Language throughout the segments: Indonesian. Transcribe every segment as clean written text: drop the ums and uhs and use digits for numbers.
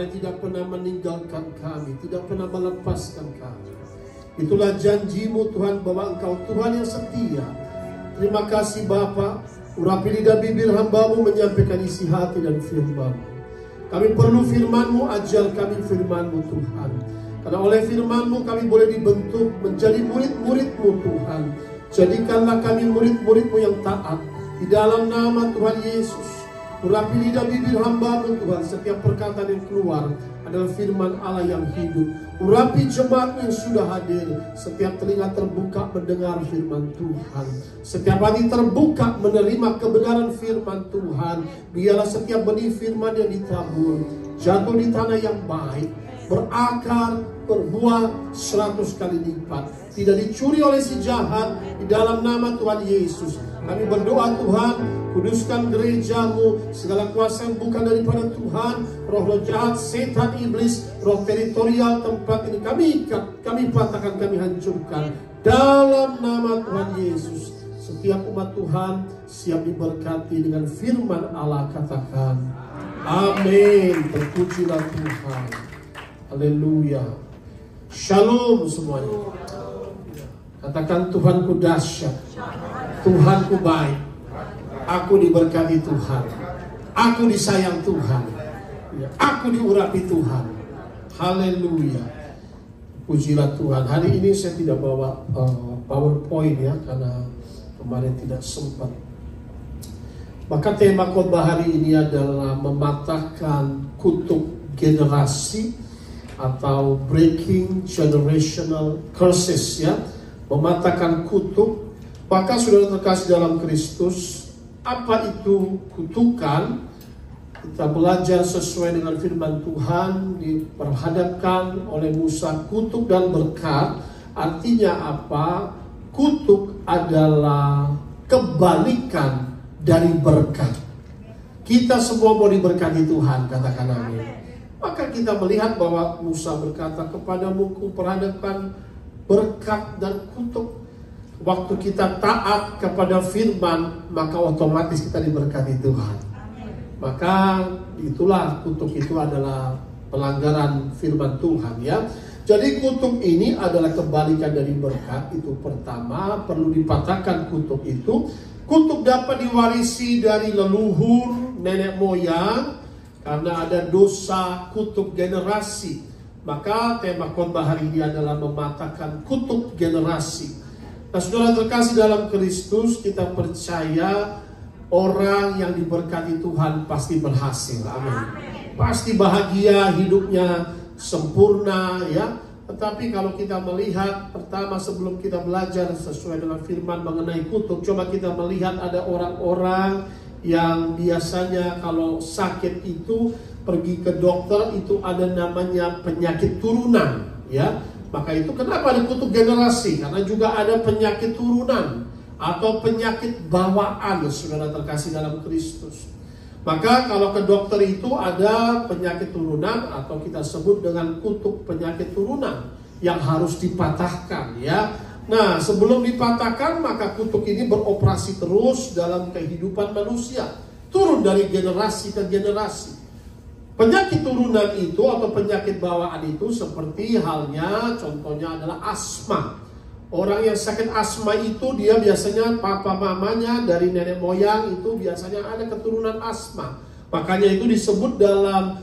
Allah yang tidak pernah meninggalkan kami, tidak pernah melepaskan kami. Itulah janjimu Tuhan, bahwa Engkau Tuhan yang setia. Terima kasih Bapa. Urapi lidah bibir hamba-Mu menyampaikan isi hati dan firman-Mu. Kami perlu firman-Mu, ajar kami firman-Mu Tuhan. Karena oleh firman-Mu kami boleh dibentuk menjadi murid-murid-Mu Tuhan. Jadikanlah kami murid-murid-Mu yang taat. Di dalam nama Tuhan Yesus. Urapi lidah bibir hamba-Mu Tuhan. Setiap perkataan yang keluar adalah firman Allah yang hidup. Urapi jemaat-Mu yang sudah hadir. Setiap telinga terbuka mendengar firman Tuhan. Setiap hati terbuka menerima kebenaran firman Tuhan. Biarlah setiap benih firman yang ditabur jatuh di tanah yang baik, berakar, berbuah 100 kali lipat. Tidak dicuri oleh si jahat. Di dalam nama Tuhan Yesus kami berdoa Tuhan, kuduskan gereja-Mu. Segala kuasa yang bukan daripada Tuhan, roh-roh jahat, setan, iblis, roh teritorial tempat ini kami ikat, kami patahkan, kami hancurkan dalam nama Tuhan Yesus. Setiap umat Tuhan siap diberkati dengan firman Allah. Katakan amin. Terpujilah Tuhan. Haleluya. Shalom semuanya. Katakan Tuhanku dahsyat, Tuhanku baik, aku diberkati Tuhan, aku disayang Tuhan, aku diurapi Tuhan. Haleluya. Pujilah Tuhan. Hari ini saya tidak bawa PowerPoint ya, karena kemarin tidak sempat. Maka tema khotbah hari ini adalah mematahkan kutuk generasi atau breaking generational curses ya. Mematahkan kutuk. Maka saudara terkasih dalam Kristus, apa itu kutukan? Kita belajar sesuai dengan firman Tuhan, diperhadapkan oleh Musa kutuk dan berkat. Artinya apa? Kutuk adalah kebalikan dari berkat. Kita semua mau diberkati Tuhan, katakan amin. Maka kita melihat bahwa Musa berkata, kepadamu kuperhadapkan berkat dan kutuk. Waktu kita taat kepada firman, maka otomatis kita diberkati Tuhan. Maka itulah kutuk itu adalah pelanggaran firman Tuhan ya. Jadi kutuk ini adalah kebalikan dari berkat. Itu pertama, perlu dipatahkan kutuk itu. Kutuk dapat diwarisi dari leluhur, nenek moyang, karena ada dosa kutuk generasi. Maka tema khotbah hari ini adalah mematahkan kutuk generasi. Nah saudara terkasih dalam Kristus, kita percaya orang yang diberkati Tuhan pasti berhasil. Amin. Pasti bahagia, hidupnya sempurna ya. Tetapi kalau kita melihat, pertama sebelum kita belajar sesuai dengan firman mengenai kutuk, coba kita melihat ada orang-orang yang biasanya kalau sakit itu pergi ke dokter, itu ada namanya penyakit turunan ya. Maka itu kenapa ada kutuk generasi? Karena juga ada penyakit turunan atau penyakit bawaan, saudara terkasih dalam Kristus. Maka kalau ke dokter itu ada penyakit turunan atau kita sebut dengan kutuk penyakit turunan yang harus dipatahkan ya. Nah sebelum dipatahkan maka kutuk ini beroperasi terus dalam kehidupan manusia, turun dari generasi ke generasi. Penyakit turunan itu atau penyakit bawaan itu seperti halnya contohnya adalah asma. Orang yang sakit asma itu dia biasanya papa mamanya dari nenek moyang itu biasanya ada keturunan asma. Makanya itu disebut dalam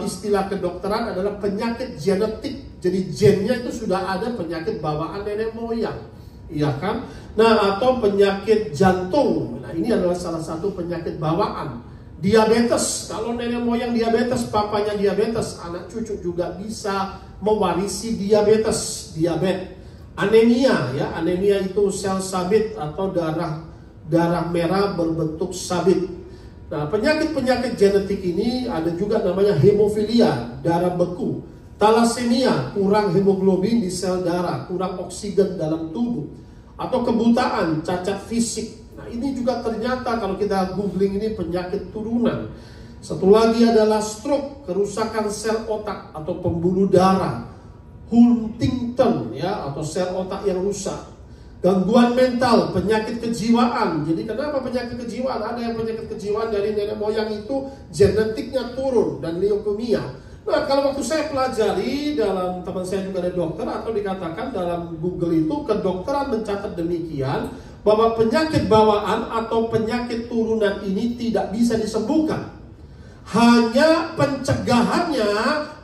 istilah kedokteran adalah penyakit genetik. Jadi gennya itu sudah ada penyakit bawaan nenek moyang. Iya kan? Nah atau penyakit jantung. Nah ini adalah salah satu penyakit bawaan. Diabetes, kalau nenek moyang diabetes, papanya diabetes, anak cucu juga bisa mewarisi diabetes. Anemia ya, anemia itu sel sabit atau darah merah berbentuk sabit. Nah, penyakit-penyakit genetik ini ada juga namanya hemofilia, darah beku, talasemia, kurang hemoglobin di sel darah, kurang oksigen dalam tubuh, atau kebutaan, cacat fisik. Nah, ini juga ternyata kalau kita googling ini penyakit turunan. Satu lagi adalah stroke, kerusakan sel otak atau pembuluh darah. Huntington ya atau sel otak yang rusak. Gangguan mental, penyakit kejiwaan. Jadi kenapa penyakit kejiwaan? Ada yang penyakit kejiwaan dari nenek moyang itu genetiknya turun dan leukemia. Nah, kalau waktu saya pelajari, dalam teman saya juga ada dokter, atau dikatakan dalam Google itu kedokteran mencatat demikian, bahwa penyakit bawaan atau penyakit turunan ini tidak bisa disembuhkan. Hanya pencegahannya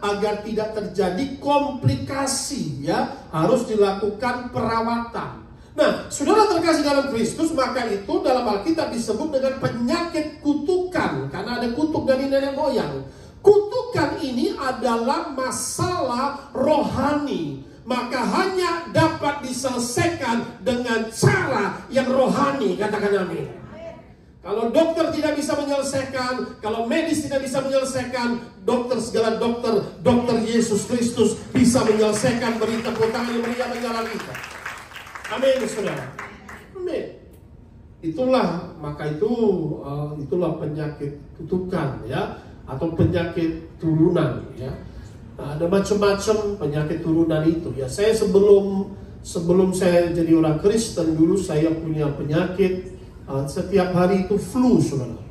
agar tidak terjadi komplikasi, ya, harus dilakukan perawatan. Nah, saudara terkasih dalam Kristus, maka itu dalam Alkitab disebut dengan penyakit kutukan, karena ada kutuk dari nenek moyang. Kutukan ini adalah masalah rohani, maka hanya dapat diselesaikan dengan cara yang rohani. Katakan amin. Kalau dokter tidak bisa menyelesaikan, kalau medis tidak bisa menyelesaikan, segala dokter Yesus Kristus bisa menyelesaikan. Beri tepuk tangan yang meriah bagi Allah kita. Amin, saudara. Amin. Itulah penyakit kutukan, ya, atau penyakit turunan, ya. Nah, ada macam-macam penyakit turunan itu, ya. Saya sebelum saya jadi orang Kristen dulu, saya punya penyakit setiap hari itu flu, saudara.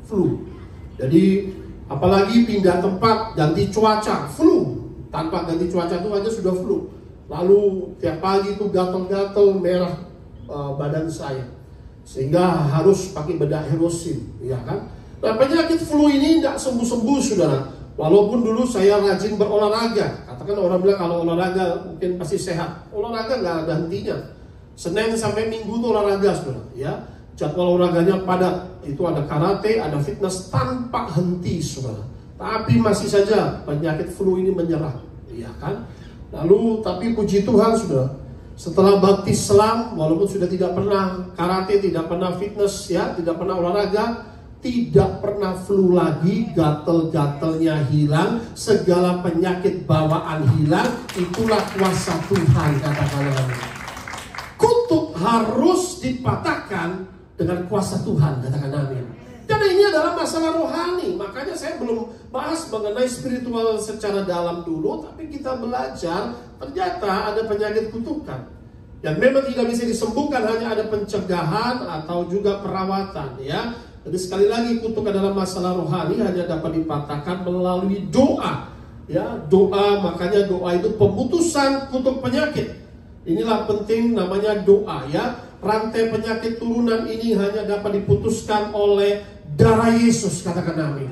Flu. Jadi apalagi pindah tempat, ganti cuaca, flu. Tanpa ganti cuaca itu aja sudah flu. Lalu tiap pagi itu gatal-gatal merah badan saya, sehingga harus pakai bedak Hirosin, ya kan? Nah, penyakit flu ini tidak sembuh-sembuh, saudara. Walaupun dulu saya rajin berolahraga. Katakan orang bilang kalau olahraga mungkin pasti sehat. Olahraga nggak ada hentinya. Senin sampai Minggu itu olahraga, saudara. Ya, jadwal olahraganya padat. Itu ada karate, ada fitness tanpa henti, saudara. Tapi masih saja penyakit flu ini menyerang, ya kan? Lalu tapi puji Tuhan, sudah setelah baptis Islam, walaupun sudah tidak pernah karate, tidak pernah fitness, ya, tidak pernah olahraga, tidak pernah flu lagi, gatel-gatelnya hilang, segala penyakit bawaan hilang. Itulah kuasa Tuhan, katakanlah. Kutuk harus dipatahkan dengan kuasa Tuhan, katakan amin. Karena ini adalah masalah rohani. Makanya saya belum bahas mengenai spiritual secara dalam dulu, tapi kita belajar ternyata ada penyakit kutukan yang memang tidak bisa disembuhkan, hanya ada pencegahan atau juga perawatan, ya. Jadi sekali lagi, kutuk adalah masalah rohani, hanya dapat dipatahkan melalui doa, ya. Doa, makanya doa itu pemutusan kutuk penyakit. Inilah penting, namanya doa, ya. Rantai penyakit turunan ini hanya dapat diputuskan oleh darah Yesus, katakan amin.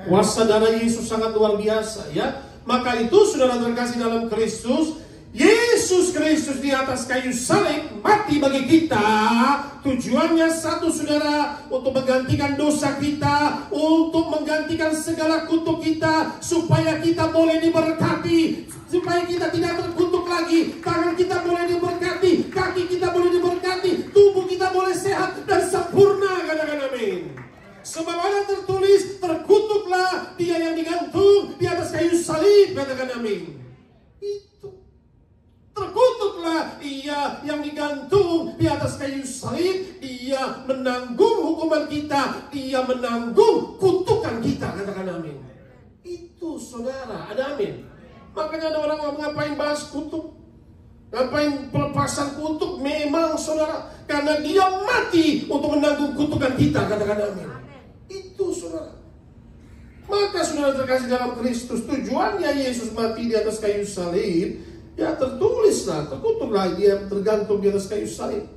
Kuasa darah Yesus sangat luar biasa, ya. Maka itu, saudara terkasih dalam Kristus, Yesus Kristus di atas kayu salib mati bagi kita. Tujuannya satu, saudara, untuk menggantikan dosa kita, untuk menggantikan segala kutuk kita, supaya kita boleh diberkati, supaya kita tidak terkutuk lagi. Tangan kita boleh diberkati, kaki kita boleh diberkati, tubuh kita boleh sehat dan sempurna, katakan amin. Sebab ada tertulis, terkutuklah dia yang digantung di atas kayu salib, katakan amin. Itu, terkutuklah ia yang digantung di atas kayu salib. Dia menanggung hukuman kita, dia menanggung kutukan kita, katakan amin. Itu, saudara, ada amin. Makanya ada orang ngapain bahas kutuk, ngapain pelepasan kutuk. Memang, saudara, karena dia mati untuk menanggung kutukan kita, katakan amin. Itu, saudara. Maka saudara terkasih dalam Kristus, tujuannya Yesus mati di atas kayu salib, ya tertulislah, terkutuklah dia tergantung di atas kayu salib.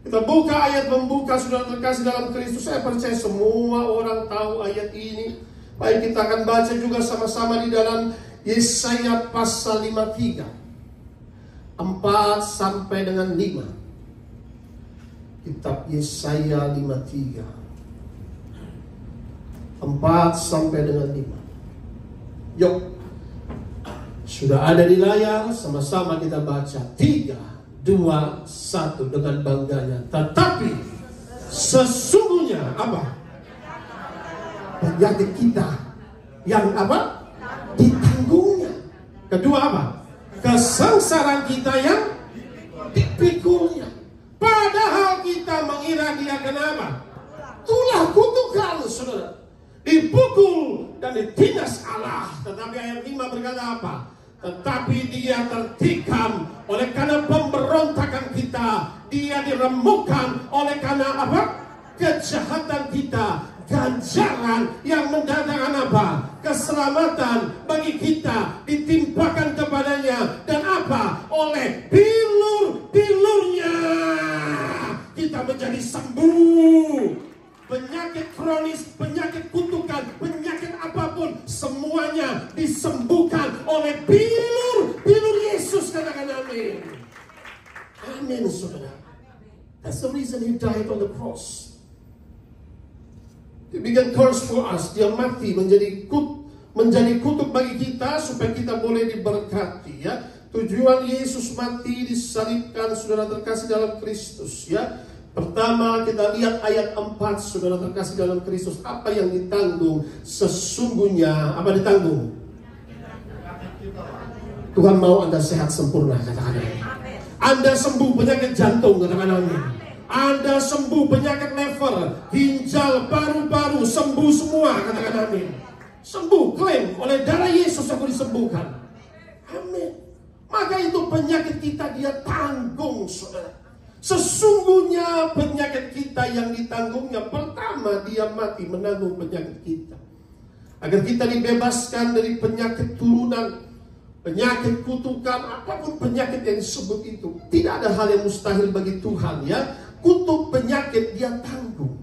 Kita buka ayat pembuka, saudara terkasih dalam Kristus. Saya percaya semua orang tahu ayat ini. Baik, kita akan baca juga sama-sama di dalam Yesaya pasal 53 4 sampai dengan 5. Kitab Yesaya 53 4 sampai dengan 5. Yuk, sudah ada di layar, sama-sama kita baca. 3, 2, 1 dengan bangganya. Tetapi sesungguhnya apa? Penyakit kita yang apa? Ditanggungnya. Kedua apa? Kesengsaraan kita yang dipikulnya. Padahal kita mengira dia kenapa? Itulah kutukan, saudara. Dipukul dan ditindas Allah. Tetapi ayat 5 berkata apa? Tetapi dia tertikam oleh karena pemberontakan kita, dia diremukkan oleh karena apa? Kejahatan kita. ganjaran yang mendatangkan apa? Keselamatan bagi kita ditimpakan kepadanya. Dan apa? Oleh bilur-bilurnya kita menjadi sembuh. Penyakit kronis, penyakit kutukan, penyakit apapun, semuanya disembuhkan oleh bilur Yesus. Katakan amin. Amin, saudara. That's the reason He died on the cross. He began curse for us. Dia mati menjadi kutuk bagi kita supaya kita boleh diberkati, ya. Tujuan Yesus mati disalibkan, saudara terkasih dalam Kristus, ya. Pertama kita lihat ayat 4, saudara terkasih dalam Kristus. Apa yang ditanggung? Sesungguhnya apa ditanggung? Tuhan mau Anda sehat sempurna, katakan amin. Anda sembuh penyakit jantung, katakan amin. Anda sembuh penyakit lever, ginjal, paru-paru, sembuh semua, katakan amin. Sembuh, klaim, oleh darah Yesus aku disembuhkan. Amin. Maka itu penyakit kita Dia tanggung, saudara. Sesungguhnya penyakit kita yang ditanggungnya. Pertama, Dia mati menanggung penyakit kita, agar kita dibebaskan dari penyakit turunan, penyakit kutukan, apapun penyakit yang disebut itu. Tidak ada hal yang mustahil bagi Tuhan, ya. Kutuk penyakit Dia tanggung.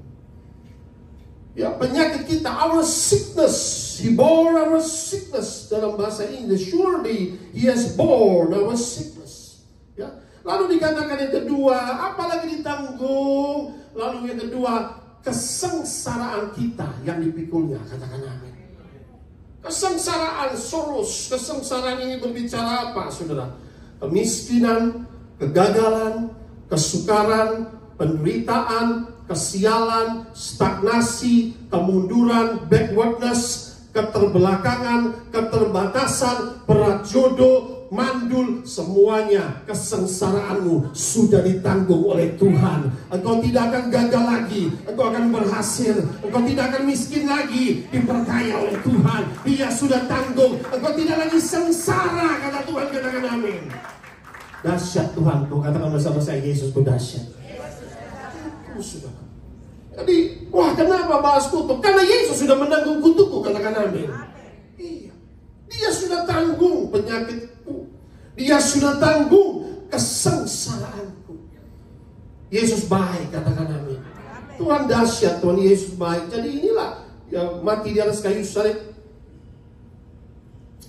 Ya, penyakit kita, our sickness, He bore our sickness. Dalam bahasa Inggris, surely He has borne our sickness. Ya. Lalu dikatakan yang kedua, apalagi ditanggung. Lalu yang kedua, kesengsaraan kita yang dipikulnya. Katakan amin. Kesengsaraan, sorrows. Kesengsaraan ini berbicara apa, saudara? Kemiskinan, kegagalan, kesukaran, penderitaan, kesialan, stagnasi, kemunduran, backwardness, keterbelakangan, keterbatasan, berat jodoh, mandul, semuanya kesengsaraanmu sudah ditanggung oleh Tuhan. Engkau tidak akan gagal lagi, engkau akan berhasil, engkau tidak akan miskin lagi, diperkaya oleh Tuhan. Dia sudah tanggung, engkau tidak lagi sengsara, kata Tuhan. Katakan amin. Dahsyat Tuhan, kau katakan bersama saya, Yesus dahsyat. Itu sudah. Jadi, wah, kenapa bahas kutuk? Karena Yesus sudah menanggung kutukku, katakan amin. Iya, Dia sudah tanggung penyakitku. Dia sudah tanggung kesengsaraanku. Yesus baik, katakan amin. Tuhan dahsyat, Tuhan Yesus baik. Jadi inilah yang mati di atas kayu salib,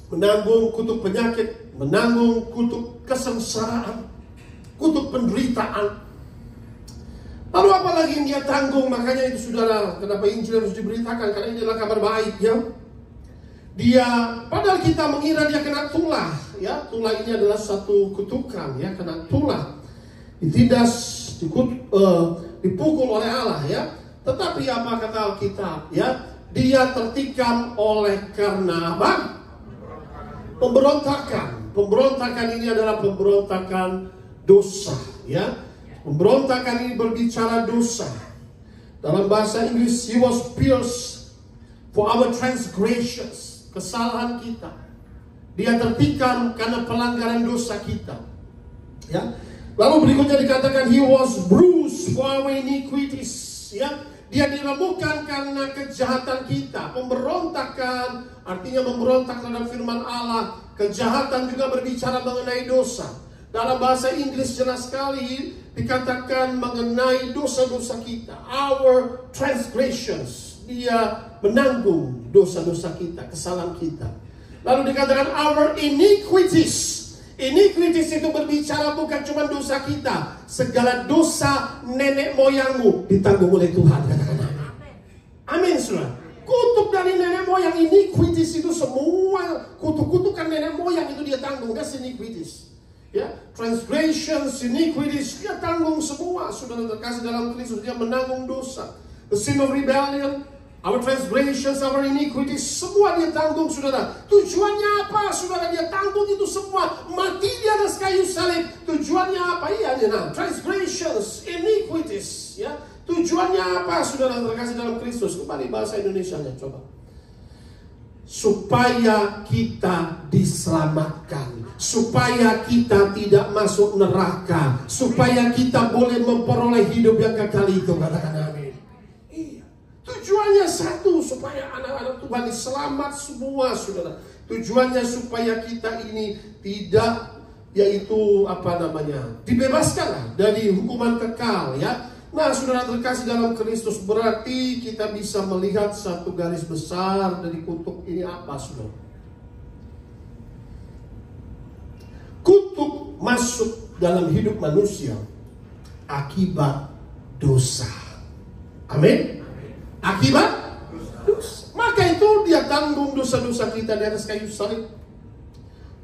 menanggung kutuk penyakit, menanggung kutuk kesengsaraan, kutuk penderitaan. Lalu apalagi yang Dia tanggung? Makanya itu, saudara, kenapa Injil harus diberitakan? Karena ini adalah kabar baik, ya. Dia, padahal kita mengira Dia kena tulah, ya. Tulah ini adalah satu kutukan, ya, kena tulah, ditindas, dipukul oleh Allah, ya. Tetapi apa kata Alkitab, ya? Dia tertikam oleh karena apa? Pemberontakan. Pemberontakan ini adalah pemberontakan dosa, ya. Pemberontakan ini berbicara dosa. Dalam bahasa Inggris, He was pierced for our transgressions. Kesalahan kita. Dia tertikam karena pelanggaran dosa kita, ya. Lalu berikutnya dikatakan He was bruised for our iniquities, ya. Dia diremukkan karena kejahatan kita. Pemberontakan artinya memberontak terhadap firman Allah. Kejahatan juga berbicara mengenai dosa. Dalam bahasa Inggris jelas sekali dikatakan mengenai dosa-dosa kita, our transgressions. Dia menanggung dosa-dosa kita, kesalahan kita. Lalu dikatakan our iniquities. Iniquities itu berbicara bukan cuma dosa kita, segala dosa nenek moyangmu ditanggung oleh Tuhan. Katakan amin. Amin, saudara. Kutuk dari nenek moyang, iniquities itu semua kutuk-kutukan nenek moyang itu Dia tanggung. That's iniquities. Ya, transgressions, iniquities, Dia tanggung semua. Saudara terkasih dalam Kristus, Dia menanggung dosa. The sin of rebellion, our transgressions, our iniquities, semua Dia tanggung, saudara. Tujuannya apa, saudara? Dia tanggung itu semua. Mati di atas kayu salib. Tujuannya apa? Iya, transgressions, iniquities, ya. Tujuannya apa, saudara terkasih dalam Kristus? Kembali bahasa Indonesianya, coba. Supaya kita diselamatkan, supaya kita tidak masuk neraka, supaya kita boleh memperoleh hidup yang kekal itu. Katakan amin. Iya. Tujuannya satu, supaya anak-anak Tuhan selamat semua, saudara. Tujuannya supaya kita ini tidak, yaitu dibebaskan dari hukuman kekal, ya. Nah, saudara terkasih dalam Kristus, berarti kita bisa melihat satu garis besar dari kutuk ini apa, saudara? Kutuk masuk dalam hidup manusia akibat dosa. Amin. Akibat dosa. Maka itu dia tanggung dosa-dosa kita di atas kayu salib.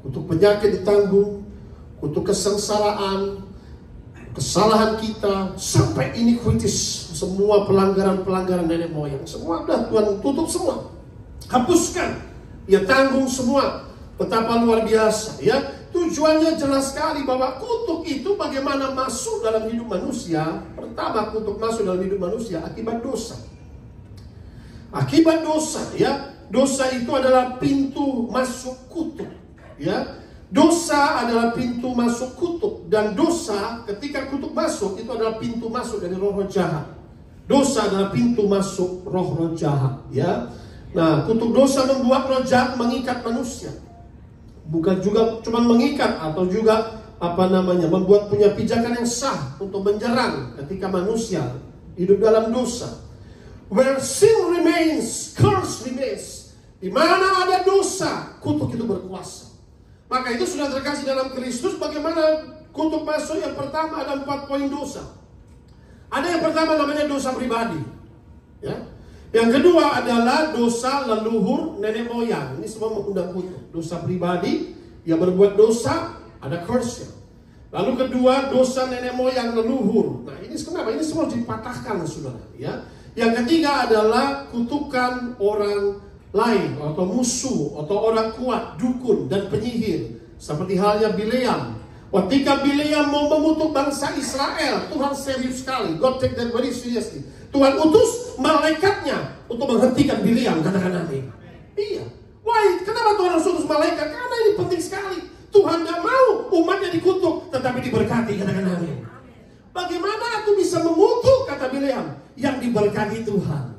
Kutuk penyakit ditanggung, kutuk kesengsaraan, kesalahan kita, sampai iniquities, semua pelanggaran-pelanggaran nenek moyang, semua udah Tuhan tutup semua, hapuskan, dia tanggung semua. Betapa luar biasa, ya. Tujuannya jelas sekali bahwa kutuk itu bagaimana masuk dalam hidup manusia. Pertama, kutuk masuk dalam hidup manusia akibat dosa. Akibat dosa, ya. Dosa itu adalah pintu masuk kutuk, ya. Dosa adalah pintu masuk kutuk. Dan dosa ketika kutuk masuk, itu adalah pintu masuk dari roh-roh jahat. Dosa adalah pintu masuk roh-roh jahat, ya. Nah, kutuk dosa membuat roh jahat mengikat manusia. Bukan juga cuma mengikat, atau juga membuat punya pijakan yang sah untuk menyerang ketika manusia hidup dalam dosa. Where sin remains, curse remains. Di mana ada dosa, kutuk itu berkuasa. Maka itu sudah terkasih dalam Kristus. Bagaimana kutuk masuk? Yang pertama ada 4 poin dosa. Ada yang pertama namanya dosa pribadi, ya. Yang kedua adalah dosa leluhur nenek moyang. Ini semua mengundang kutuk. Dosa pribadi, yang berbuat dosa, ada curse. Lalu kedua, dosa nenek moyang leluhur. Nah, ini kenapa? Ini semua dipatahkan, saudara, ya. Yang ketiga adalah kutukan orang lain, atau musuh, atau orang kuat, dukun, dan penyihir. Seperti halnya Bileam. Ketika Bileam mau mengutuk bangsa Israel, Tuhan serius sekali. God take that very seriously. Tuhan utus malaikatnya untuk menghentikan Bileam. Katakan amin. Iya. Why? Kenapa Tuhan harus utus malaikat? Karena ini penting sekali. Tuhan gak mau umatnya dikutuk, tetapi diberkati. Katakan amin. Bagaimana aku bisa mengutuk, kata Bileam, yang diberkati Tuhan?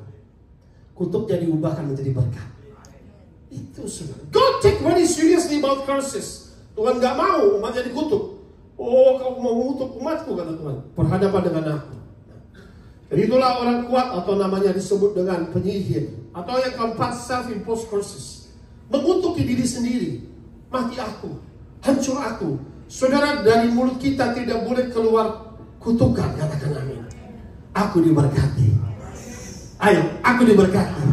Kutuknya diubahkan menjadi berkat. Itu saudara. God take very seriously about curses. Tuhan gak mau umatnya dikutuk. Oh, kau mau mengutuk umatku, kata Tuhan, berhadapan dengan aku. Jadi itulah orang kuat, atau namanya disebut dengan penyihir. Atau yang keempat, self-imposed curses. Mengutuki diri sendiri. Mati aku, hancur aku. Saudara, dari mulut kita tidak boleh keluar kutukan. Katakan amin. Aku diberkati. Ayo, aku diberkati.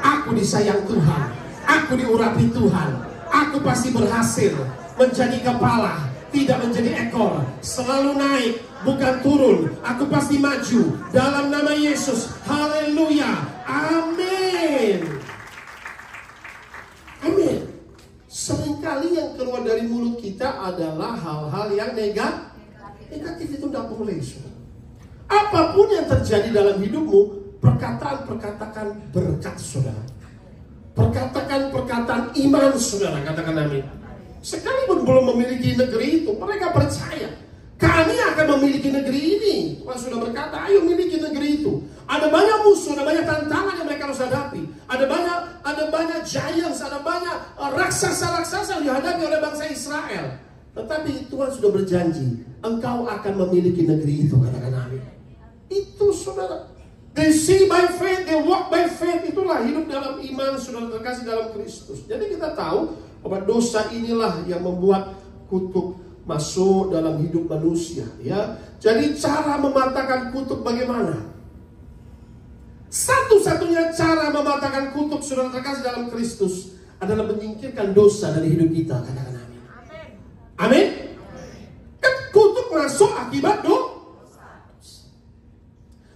Aku disayang Tuhan. Aku diurapi Tuhan. Aku pasti berhasil menjadi kepala, tidak menjadi ekor. Selalu naik, bukan turun. Aku pasti maju dalam nama Yesus. Haleluya. Amin. Amin. Seringkali yang keluar dari mulut kita adalah hal-hal yang negatif. Negatif itu tidak boleh. Apapun yang terjadi dalam hidupmu, perkataan-perkataan berkat, saudara. Perkataan-perkataan iman, saudara. Katakan amin. Sekalipun belum memiliki negeri itu, mereka percaya kami akan memiliki negeri ini. Tuhan sudah berkata, ayo miliki negeri itu. Ada banyak musuh, ada banyak tantangan yang mereka harus hadapi. Ada banyak giants, ada banyak raksasa-raksasa yang dihadapi oleh bangsa Israel. Tetapi Tuhan sudah berjanji, engkau akan memiliki negeri itu. Katakan amin. Itu, saudara. They see by faith, they walk by faith. Itulah hidup dalam iman, saudara terkasih dalam Kristus. Jadi kita tahu bahwa dosa inilah yang membuat kutuk masuk dalam hidup manusia, ya. Jadi cara mematahkan kutuk bagaimana? Satu-satunya cara mematahkan kutuk, saudara terkasih dalam Kristus, adalah menyingkirkan dosa dari hidup kita. Katakan amin. Amin. Kan kutuk masuk akibat dosa.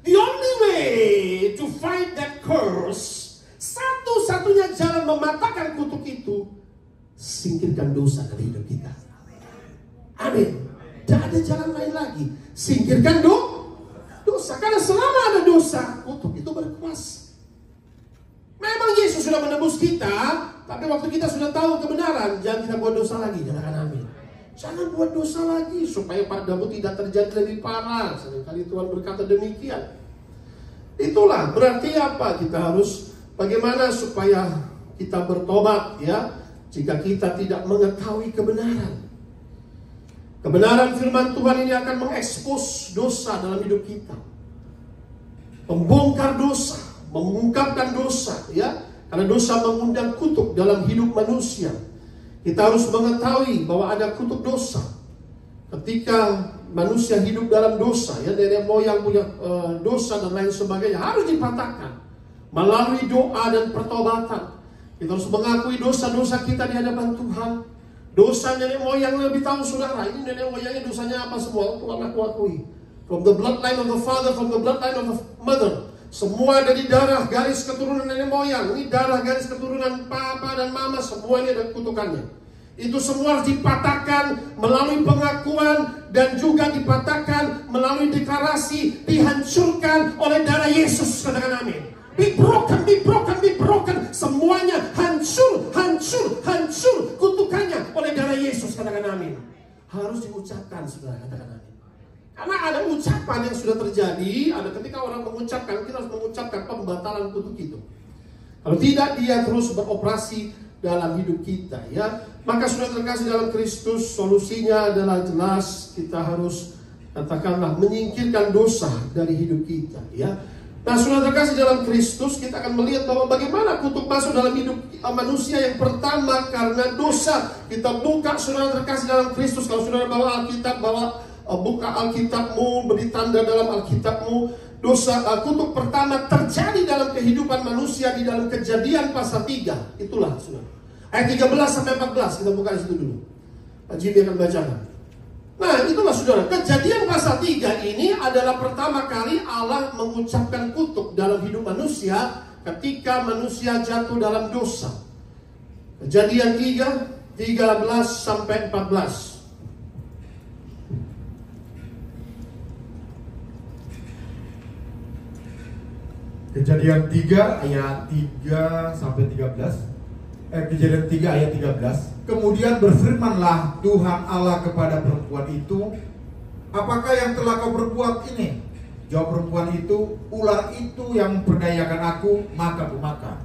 The only way to fight that curse, satu-satunya jalan mematahkan kutuk itu, singkirkan dosa dari hidup kita. Amin. Tidak ada jalan lain lagi. Singkirkan dosa. Karena selama ada dosa, kutuk itu berkuasa. Memang Yesus sudah menebus kita, tapi waktu kita sudah tahu kebenaran, jangan kita buat dosa lagi. Katakan amin. Jangan buat dosa lagi supaya padamu tidak terjadi lebih parah. Seringkali Tuhan berkata demikian. Itulah berarti apa? Kita harus bagaimana supaya kita bertobat ya, jika kita tidak mengetahui kebenaran. Kebenaran firman Tuhan ini akan mengekspos dosa dalam hidup kita, membongkar dosa, mengungkapkan dosa ya, karena dosa mengundang kutuk dalam hidup manusia. Kita harus mengetahui bahwa ada kutuk dosa. Ketika manusia hidup dalam dosa ya, nenek moyang punya dosa dan lain sebagainya, harus dipatahkan melalui doa dan pertobatan. Kita harus mengakui dosa-dosa kita di hadapan Tuhan. Dosa nenek moyang lebih tahu saudara, ini nenek moyangnya dosanya apa semua, Tuhan aku akui. From the bloodline of the father, from the bloodline of the mother, semua dari darah garis keturunan nenek moyang. Ini darah garis keturunan papa dan mama, semuanya ada kutukannya. Itu semua harus dipatahkan melalui pengakuan dan juga dipatahkan melalui deklarasi, dihancurkan oleh darah Yesus. Katakan amin. Be broken, be broken, be broken. Semuanya hancur, hancur, hancur kutukannya oleh darah Yesus. Katakan amin. Harus diucapkan, saudara. Katakan amin. Karena ada ucapan yang sudah terjadi. Ada ketika orang mengucapkan, kita harus mengucapkan pembatalan kutuk itu. Kalau tidak, dia terus beroperasi dalam hidup kita ya. Maka sudah terkasih dalam Kristus, solusinya adalah jelas, kita harus katakanlah menyingkirkan dosa dari hidup kita ya. Nah, sudah terkasih dalam Kristus, kita akan melihat bahwa bagaimana kutuk masuk dalam hidup manusia. Yang pertama karena dosa. Kita buka sudah terkasih dalam Kristus. Kalau saudara bawa Alkitab, buka Alkitabmu, beri tanda dalam Alkitabmu. Dosa kutuk pertama terjadi dalam kehidupan manusia di dalam Kejadian pasal 3. Itulah saudara. Ayat 13 sampai 14 kita buka di situ dulu. Pak Jimmy akan bacakan. Nah, itulah saudara. Kejadian pasal 3 ini adalah pertama kali Allah mengucapkan kutuk dalam hidup manusia ketika manusia jatuh dalam dosa. Kejadian 3, 13 sampai 14. Kejadian 3 ayat 3 sampai 13. Kejadian 3 ayat 13. Kemudian berfirmanlah Tuhan Allah kepada perempuan itu, apakah yang telah kau perbuat ini? Jawab perempuan itu, ular itu yang memperdayakan aku, maka kumakan.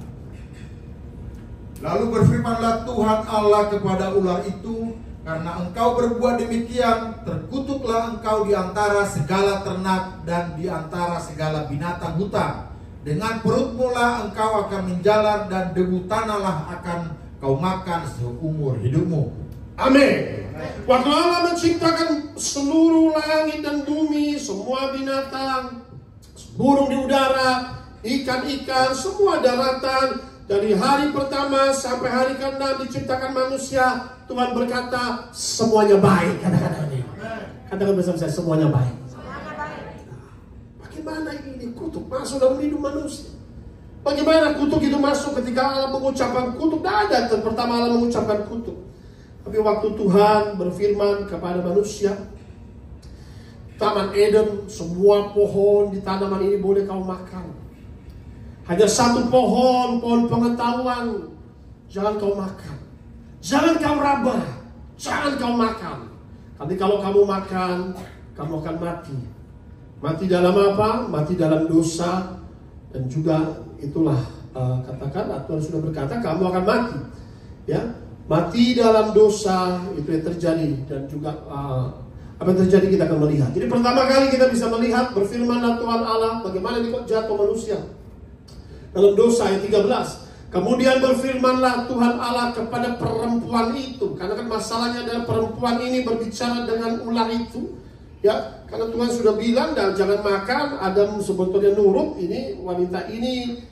Lalu berfirmanlah Tuhan Allah kepada ular itu, karena engkau berbuat demikian, terkutuklah engkau di antara segala ternak dan di antara segala binatang hutan. Dengan perutmu lah engkau akan menjalar, dan debu tanahlah akan kau makan seumur hidupmu. Amin. Waktu Allah menciptakan seluruh langit dan bumi, semua binatang, burung di udara, ikan-ikan, semua daratan, dari hari pertama sampai hari ke-6 diciptakan manusia, Tuhan berkata semuanya baik. Katakan amin. Katakan bersama saya, semuanya baik. Bagaimana ini kutuk masuk dalam hidup manusia? Bagaimana kutuk itu masuk ketika Allah mengucapkan kutuk? Tidak ada pertama Allah mengucapkan kutuk. Tapi waktu Tuhan berfirman kepada manusia, Taman Eden, semua pohon di tanaman ini boleh kau makan. Hanya satu pohon, pohon pengetahuan, jangan kau makan. Jangan kau raba, jangan kau makan. Nanti kalau kamu makan, kamu akan mati. Mati dalam apa? Mati dalam dosa. Dan juga itulah katakan Tuhan sudah berkata kamu akan mati. Ya, mati dalam dosa itu yang terjadi. Dan juga apa yang terjadi kita akan melihat. Jadi pertama kali kita bisa melihat berfirmanlah Tuhan Allah bagaimana ini kok jatuh manusia dalam dosa. Ayat 13. Kemudian berfirmanlah Tuhan Allah kepada perempuan itu. Karena kan masalahnya adalah perempuan ini berbicara dengan ular itu. Ya, karena Tuhan sudah bilang dan jangan makan. Adam sebetulnya nurut. Ini wanita ini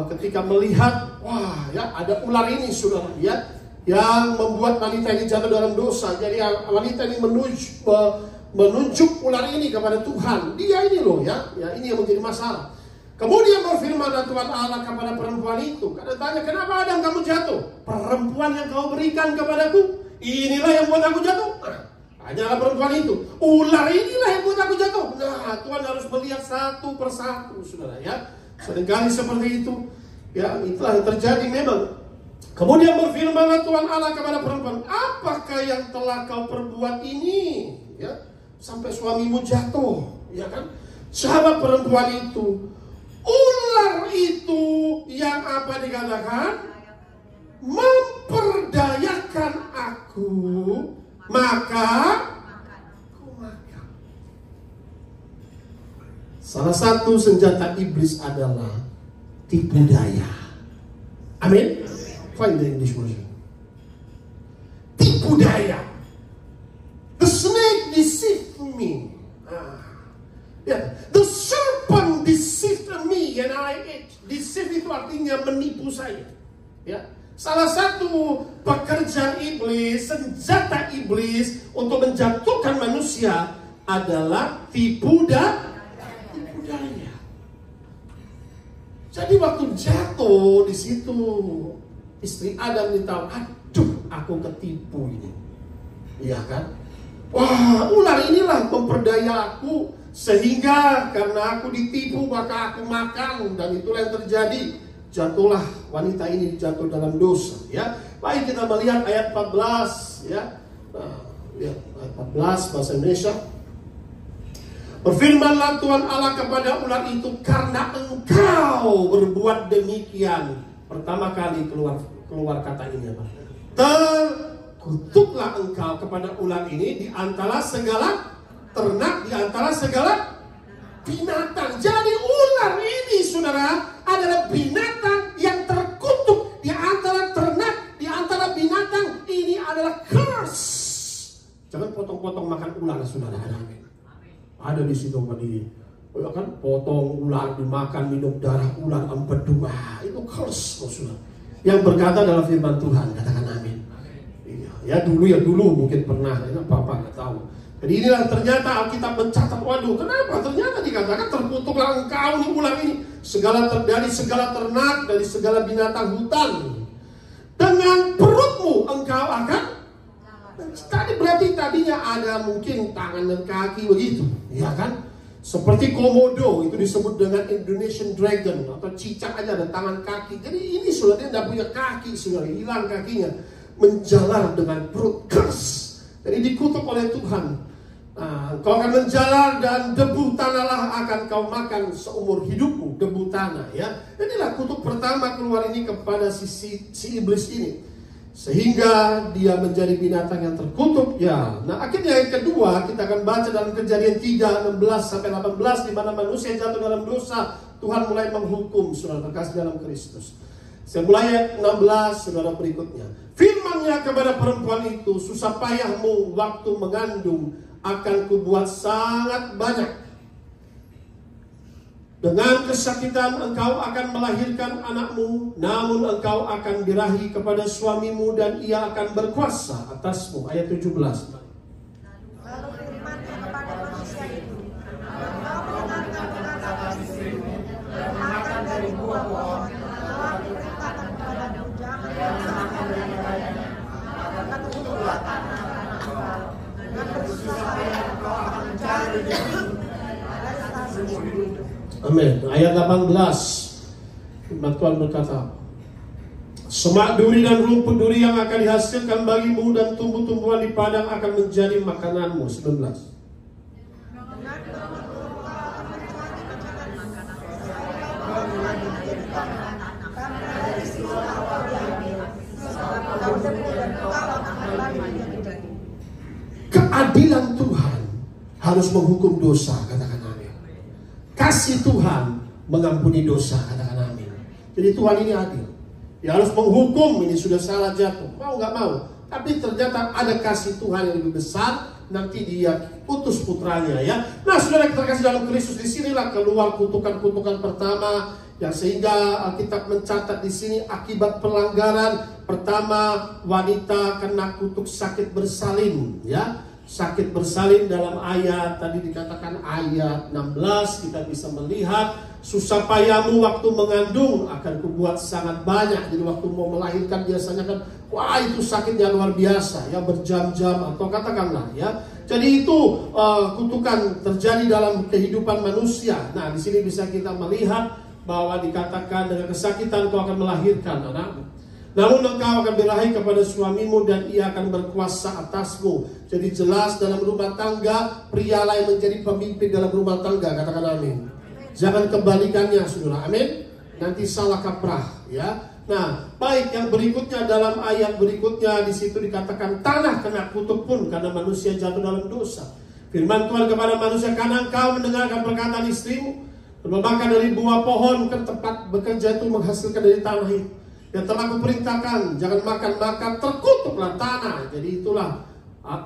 ketika melihat, wah ya ada ular ini sudah lihat yang membuat wanita ini jatuh dalam dosa. Jadi wanita ini menunjuk ular ini kepada Tuhan. Dia ini loh ya ini yang menjadi masalah. Kemudian berfirmanlah Tuhan Allah kepada perempuan itu. Karena tanya, kenapa Adam kamu jatuh? Perempuan yang kau berikan kepadaku, inilah yang buat aku jatuh. Hanyalah perempuan itu. Ular inilah yang buat aku jatuh. Nah, Tuhan harus melihat satu persatu, saudara ya. Seringkali seperti itu. Ya, itulah yang terjadi memang. Kemudian berfirmanlah Tuhan Allah kepada perempuan, apakah yang telah kau perbuat ini? Ya, sampai suamimu jatuh, ya kan? Sahabat perempuan itu, ular itu yang apa dikatakan? Memperdayakan aku, maka aku makan. Salah satu senjata iblis adalah tipu daya. Amin. Find the English version. Tipu daya. The snake deceived me. The serpent deceived me and I ate. Deceive itu artinya menipu saya. Ya. Salah satu pekerjaan iblis, senjata iblis untuk menjatuhkan manusia adalah tipu daya. Jadi waktu jatuh di situ, istri Adam tahu, aduh, aku ketipu ini, iya kan? Wah, ular inilah memperdaya aku, sehingga karena aku ditipu maka aku makan, dan itulah yang terjadi. Jatuhlah wanita ini jatuh dalam dosa. Ya, baik kita melihat ayat 14, ya, ayat 14 bahasa Indonesia. Berfirmanlah Tuhan Allah kepada ular itu, karena engkau berbuat demikian. Pertama kali keluar kata ini apa? Terkutuklah engkau kepada ular ini di antara segala ternak, di antara segala binatang. Jadi ular ini, saudara, adalah binatang yang terkutuk di antara ternak, di antara binatang. Ini adalah curse. Jangan potong-potong makan ular, saudara. Amin. Ada di situ kan potong ular dimakan, minum darah ular, empedu. Itu curse, saudara. Yang berkata dalam firman Tuhan, katakan amin. Ya dulu mungkin pernah, ya, Bapak nggak tahu. Jadi inilah ternyata Alkitab mencatat, waduh, kenapa? Ternyata dikatakan terkutuklah engkau nih ular ini, dari segala ternak, dari segala binatang hutan. Dengan perutmu engkau akan. Tadi berarti tadinya ada mungkin tangan dan kaki begitu, ya kan? Seperti komodo itu disebut dengan Indonesian dragon atau cicak aja ada tangan kaki. Jadi ini sudah dia tidak punya kaki, sudah hilang kakinya, menjalar dengan perut keras. Jadi dikutuk oleh Tuhan. Kau akan menjalar dan debu tanahlah akan kau makan seumur hidupmu, debu tanah, ya. Inilah kutuk pertama keluar ini kepada si iblis ini, sehingga dia menjadi binatang yang terkutuk, ya. Nah, akhirnya yang kedua kita akan baca dalam Kejadian 3:16-18 di mana manusia jatuh dalam dosa, Tuhan mulai menghukum saudara terkasih dalam Kristus. Saya mulai ayat 16 saudara berikutnya. Firman-Nya kepada perempuan itu, susah payahmu waktu mengandung akan kubuat sangat banyak. Dengan kesakitan engkau akan melahirkan anakmu, namun engkau akan birahi kepada suamimu dan ia akan berkuasa atasmu. Ayat 17. Lalu firman-Nya kepada manusia itu, engkau mendengarkan perkataan istrimu, makan dari buah pohon, telah diperintahkan kepadamu, jangan makan dari padanya, maka terkutuklah tanah engkau, dengan bersusah payah engkau akan mencari daging dari hasil bumi. Amin. Ayat 18. Firman Tuhan berkata, semak duri dan rumput duri yang akan dihasilkan bagimu dan tumbuh-tumbuhan di padang akan menjadi makananmu. 19. Keadilan Tuhan harus menghukum dosa, katakan amin. Kasih Tuhan mengampuni dosa, katakan amin. Jadi Tuhan ini adil. Dia harus menghukum, ini sudah salah jatuh, mau nggak mau. Tapi ternyata ada kasih Tuhan yang lebih besar. Nanti dia utus putranya, ya. Nah, saudara kita kasih dalam Kristus, disinilah keluar kutukan-kutukan pertama, yang sehingga Alkitab mencatat di sini akibat pelanggaran pertama, wanita kena kutuk sakit bersalin, ya. Sakit bersalin dalam ayat tadi dikatakan ayat 16 kita bisa melihat susah payahmu waktu mengandung akan kubuat sangat banyak. Jadi waktu mau melahirkan biasanya kan wah itu sakitnya luar biasa, ya, berjam-jam atau katakanlah, ya. Jadi itu kutukan terjadi dalam kehidupan manusia. Nah, di sini bisa kita melihat bahwa dikatakan dengan kesakitan kau akan melahirkan anakmu. Namun engkau akan birahi kepada suamimu dan ia akan berkuasa atasmu. Jadi jelas dalam rumah tangga, prialah yang menjadi pemimpin dalam rumah tangga, katakan amin. Jangan kebalikannya, saudara, amin. nanti salah kaprah ya. Nah, baik, yang berikutnya dalam ayat berikutnya di situ dikatakan tanah kena kutuk pun karena manusia jatuh dalam dosa. Firman Tuhan kepada manusia, karena engkau mendengarkan perkataan istrimu dan memakan dari buah pohon ke tempat bekerja itu menghasilkan dari tanah itu yang telah kuperintahkan, jangan makan, maka terkutuklah tanah. Jadi itulah,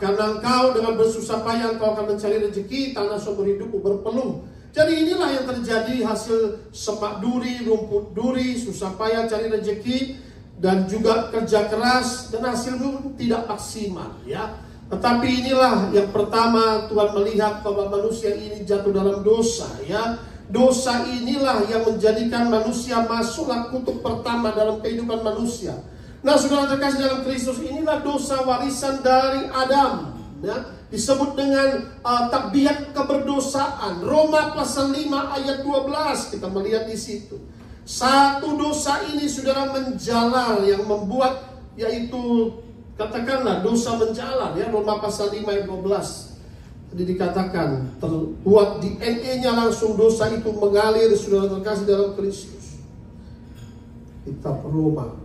karena engkau dengan bersusah payah engkau akan mencari rezeki, tanah seumur hidupmu berpeluh. Jadi inilah yang terjadi, hasil semak duri, rumput duri, susah payah cari rezeki dan juga kerja keras dan hasilnya tidak maksimal ya. Tetapi inilah yang pertama Tuhan melihat bahwa manusia ini jatuh dalam dosa ya. Dosa inilah yang menjadikan manusia masuklah kutuk pertama dalam kehidupan manusia. Nah, saudara terkasih dalam Kristus, inilah dosa warisan dari Adam ya. Disebut dengan tabiat keberdosaan. Roma pasal 5 ayat 12 kita melihat di situ. Satu dosa ini saudara menjalar yang membuat, yaitu katakanlah dosa menjalar ya. Roma pasal 5 ayat 12. Jadi dikatakan terbuat di DNA-nya langsung dosa itu mengalir, saudara terkasih dalam Kristus. Kitab Roma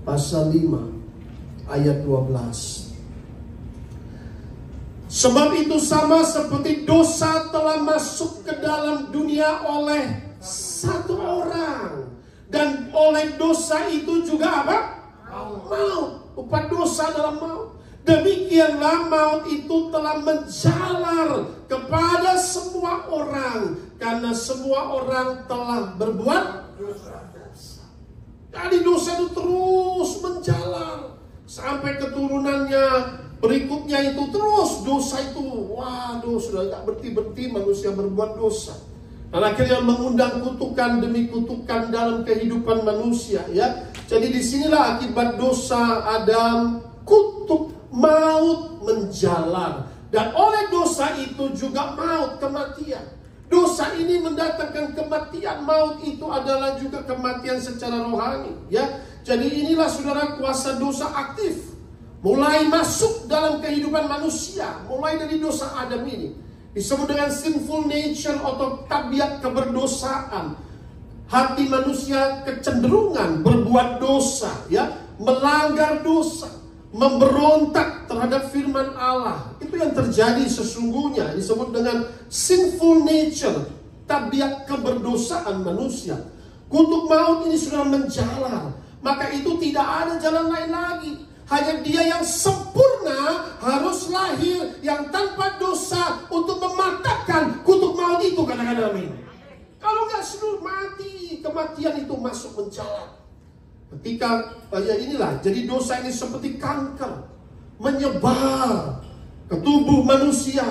pasal 5 ayat 12. Sebab itu sama seperti dosa telah masuk ke dalam dunia oleh satu orang, dan oleh dosa itu juga apa? Maut. Upah dosa adalah maut. Demikianlah maut itu telah menjalar kepada semua orang, karena semua orang telah berbuat dosa. Jadi dosa itu terus menjalar sampai keturunannya. Berikutnya itu terus dosa itu, waduh, sudah tak berhenti-berhenti manusia berbuat dosa. Dan akhirnya mengundang kutukan demi kutukan dalam kehidupan manusia ya. Jadi disinilah akibat dosa Adam, kutuk maut menjalar. Dan oleh dosa itu juga maut, kematian. Dosa ini mendatangkan kematian. Maut itu adalah juga kematian secara rohani ya. Jadi inilah saudara kuasa dosa aktif mulai masuk dalam kehidupan manusia, mulai dari dosa Adam ini. Disebut dengan sinful nature atau tabiat keberdosaan. Hati manusia kecenderungan berbuat dosa, ya, melanggar dosa, memberontak terhadap firman Allah. Itu yang terjadi sesungguhnya, disebut dengan sinful nature, tabiat keberdosaan manusia. Kutuk maut ini sudah menjalar, maka itu tidak ada jalan lain lagi. Hanya dia yang sempurna harus lahir, yang tanpa dosa, untuk mematahkan kutuk maut itu. Kadang-kadang amin. Kalau nggak seluruh mati, kematian itu masuk menjalar. Ketika ya inilah, jadi dosa ini seperti kanker menyebar ke tubuh manusia,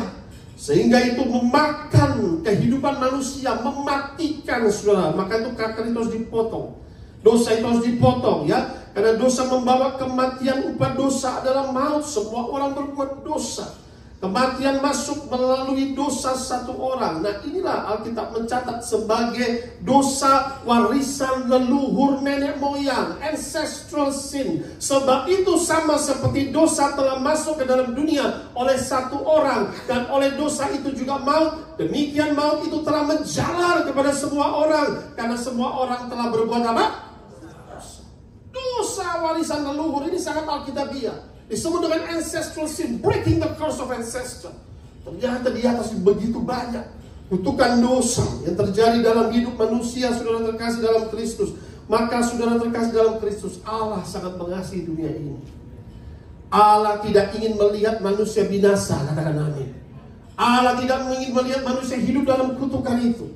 sehingga itu memakan kehidupan manusia, mematikan saudara. Maka itu kanker itu harus dipotong. Dosa itu harus dipotong ya. Karena dosa membawa kematian, upah dosa adalah maut. Semua orang berbuat dosa. Kematian masuk melalui dosa satu orang. Nah inilah Alkitab mencatat sebagai dosa warisan leluhur nenek moyang, ancestral sin. Sebab itu sama seperti dosa telah masuk ke dalam dunia oleh satu orang, dan oleh dosa itu juga maut. Demikian maut itu telah menjalar kepada semua orang, karena semua orang telah berbuat apa? Dosa warisan leluhur ini sangat alkitabiah. Disebut dengan ancestral sin, breaking the curse of ancestor. Ternyata di atas begitu banyak kutukan dosa yang terjadi dalam hidup manusia, saudara terkasih dalam Kristus. Maka saudara terkasih dalam Kristus, Allah sangat mengasihi dunia ini. Allah tidak ingin melihat manusia binasa, katakan amin. Allah tidak ingin melihat manusia hidup dalam kutukan itu.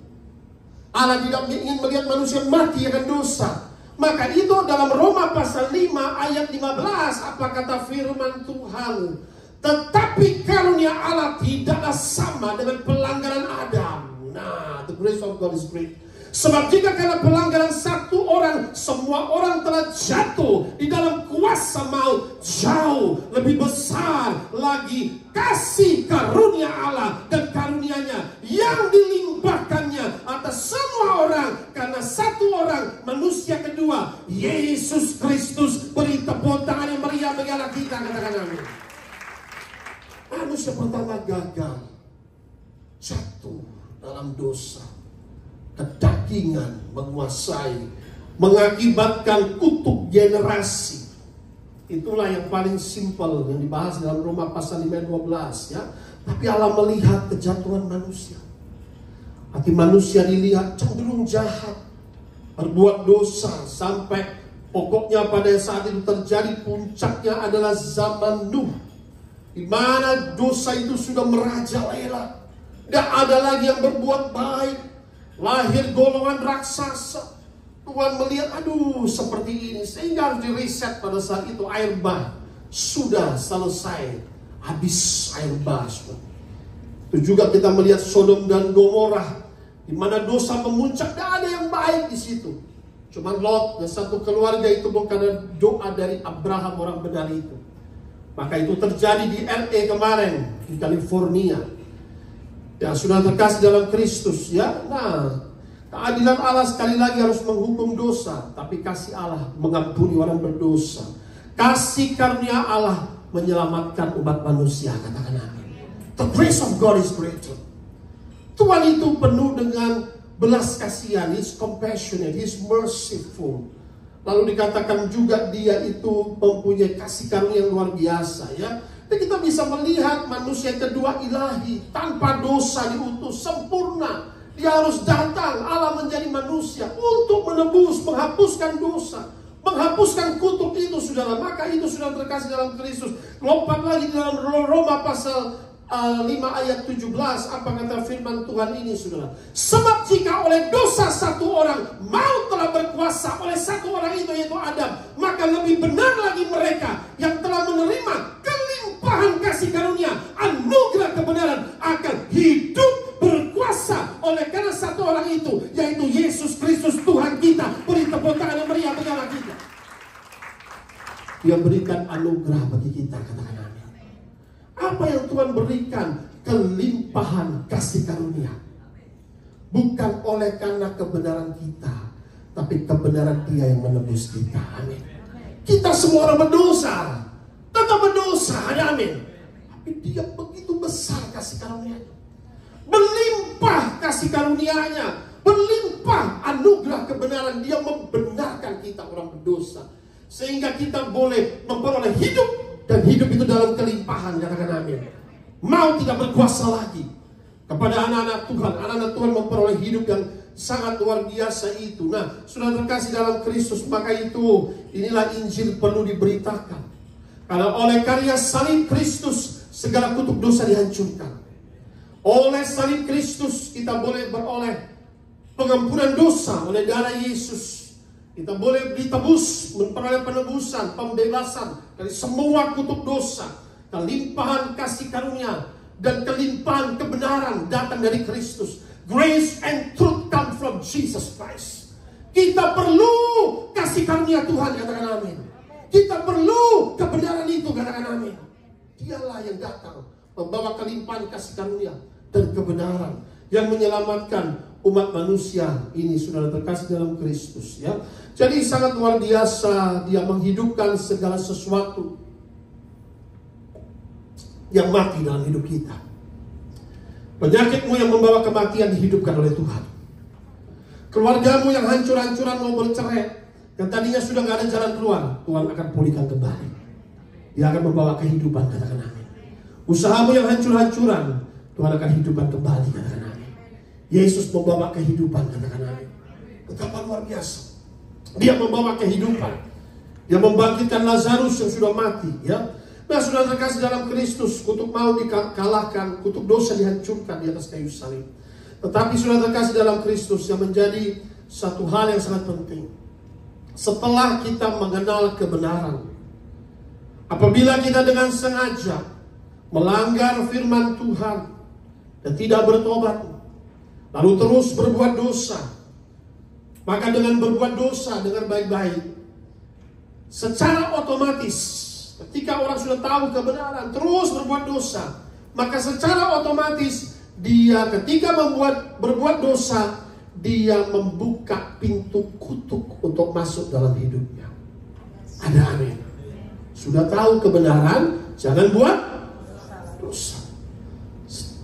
Allah tidak ingin melihat manusia mati akan dosa. Maka itu dalam Roma pasal 5 ayat 15, apa kata firman Tuhan? Tetapi karunia Allah tidaklah sama dengan pelanggaran Adam. Nah, the grace of God is great. Sebab jika karena pelanggaran satu orang, semua orang telah jatuh di dalam kuasa maut, jauh lebih besar lagi kasih karunia Allah dan karunia-Nya yang dilimpahkannya atas semua orang, karena satu orang, manusia kedua, Yesus Kristus. Beri tepuk tangan yang meriah bagi Allah kita, katakan amin. Manusia pertama gagal, jatuh dalam dosa, keterdagingan menguasai, mengakibatkan kutuk generasi. Itulah yang paling simpel yang dibahas dalam Roma pasal 5 ayat 12 ya. Tapi Allah melihat kejatuhan manusia. Hati manusia dilihat cenderung jahat, berbuat dosa, sampai pokoknya pada saat itu terjadi puncaknya adalah zaman Nuh, di mana dosa itu sudah merajalela. Tidak ada lagi yang berbuat baik. Lahir golongan raksasa. Tuhan melihat, aduh seperti ini, sehingga harus diriset pada saat itu. Air bah sudah selesai, habis air bah. Itu juga kita melihat Sodom dan Gomorrah, di mana dosa memuncak, tidak ada yang baik di situ. Cuma Lot dan satu keluarga itu bukan doa dari Abraham orang benar itu. Maka itu terjadi di LA kemarin, di California. Ya sudah terkasih dalam Kristus ya. Nah, keadilan Allah sekali lagi harus menghukum dosa, tapi kasih Allah mengampuni orang berdosa. Kasih karunia Allah menyelamatkan umat manusia, katakan amin. The grace of God is greater. Tuhan itu penuh dengan belas kasihan, He's compassionate, He's merciful. Lalu dikatakan juga dia itu mempunyai kasih karunia yang luar biasa ya. Dan kita bisa melihat manusia kedua ilahi, tanpa dosa, diutus sempurna. Dia harus datang, Allah menjadi manusia untuk menebus, menghapuskan dosa, menghapuskan kutuk itu, saudara. Maka itu sudah terkasih dalam Kristus. Lompat lagi dalam Roma pasal 5 ayat 17, apa kata firman Tuhan ini, saudara? Sebab jika oleh dosa satu orang maut telah berkuasa oleh satu orang itu, yaitu Adam, maka lebih benar lagi mereka yang telah menerima kelimpahan kasih karunia, anugerah kebenaran akan hidup berkuasa oleh karena satu orang itu, yaitu Yesus Kristus Tuhan kita. Beri tepuk tangan yang meriah bagi Allah kita. Dia berikan anugerah bagi kita, katakan amin. Apa yang Tuhan berikan? Kelimpahan kasih karunia. Bukan oleh karena kebenaran kita, tapi kebenaran Dia yang menebus kita. Amin. Kita semua orang berdosa, tetap berdosa, amin. Tapi Dia begitu besar kasih karunia-Nya, berlimpah kasih karunia-Nya, berlimpah anugerah kebenaran. Dia membenarkan kita orang berdosa, sehingga kita boleh memperoleh hidup. Dan hidup itu dalam kelimpahan, katakan amin. Mau tidak berkuasa lagi. Kepada anak-anak Tuhan, anak-anak Tuhan memperoleh hidup yang sangat luar biasa itu. Nah, sudah terkasih dalam Kristus, maka itu inilah Injil perlu diberitakan. Karena oleh karya salib Kristus, segala kutuk dosa dihancurkan. Oleh salib Kristus, kita boleh beroleh pengampunan dosa oleh darah Yesus. Kita boleh ditebus, memperoleh penebusan, pembebasan dari semua kutuk dosa. Kelimpahan kasih karunia dan kelimpahan kebenaran datang dari Kristus. Grace and truth come from Jesus Christ. Kita perlu kasih karunia Tuhan, katakan amin. Kita perlu kebenaran itu, katakan amin. Dialah yang datang membawa kelimpahan kasih karunia dan kebenaran yang menyelamatkan umat manusia ini, sudah terkasih dalam Kristus ya. Jadi sangat luar biasa, Dia menghidupkan segala sesuatu yang mati dalam hidup kita. Penyakitmu yang membawa kematian dihidupkan oleh Tuhan. Keluargamu yang hancur-hancuran mau bercerai, yang tadinya sudah gak ada jalan keluar, Tuhan akan pulihkan kembali. Dia akan membawa kehidupan, katakan amin. Usahamu yang hancur-hancuran, Tuhan akan hidupkan kembali, katakan amin. Yesus membawa kehidupan, katakan amin. Betapa luar biasa. Dia membawa kehidupan. Dia membangkitkan Lazarus yang sudah mati ya. Nah, sudah terkasih dalam Kristus, kutuk maut dikalahkan, kutuk dosa dihancurkan di atas kayu salib. Tetapi sudah terkasih dalam Kristus yang menjadi satu hal yang sangat penting. Setelah kita mengenal kebenaran, apabila kita dengan sengaja melanggar firman Tuhan dan tidak bertobat, lalu terus berbuat dosa, maka dengan berbuat dosa dengan baik-baik, secara otomatis ketika orang sudah tahu kebenaran terus berbuat dosa, maka secara otomatis dia ketika berbuat dosa, dia membuka pintu kutuk untuk masuk dalam hidupnya. Ada amin. Sudah tahu kebenaran, jangan buat dosa.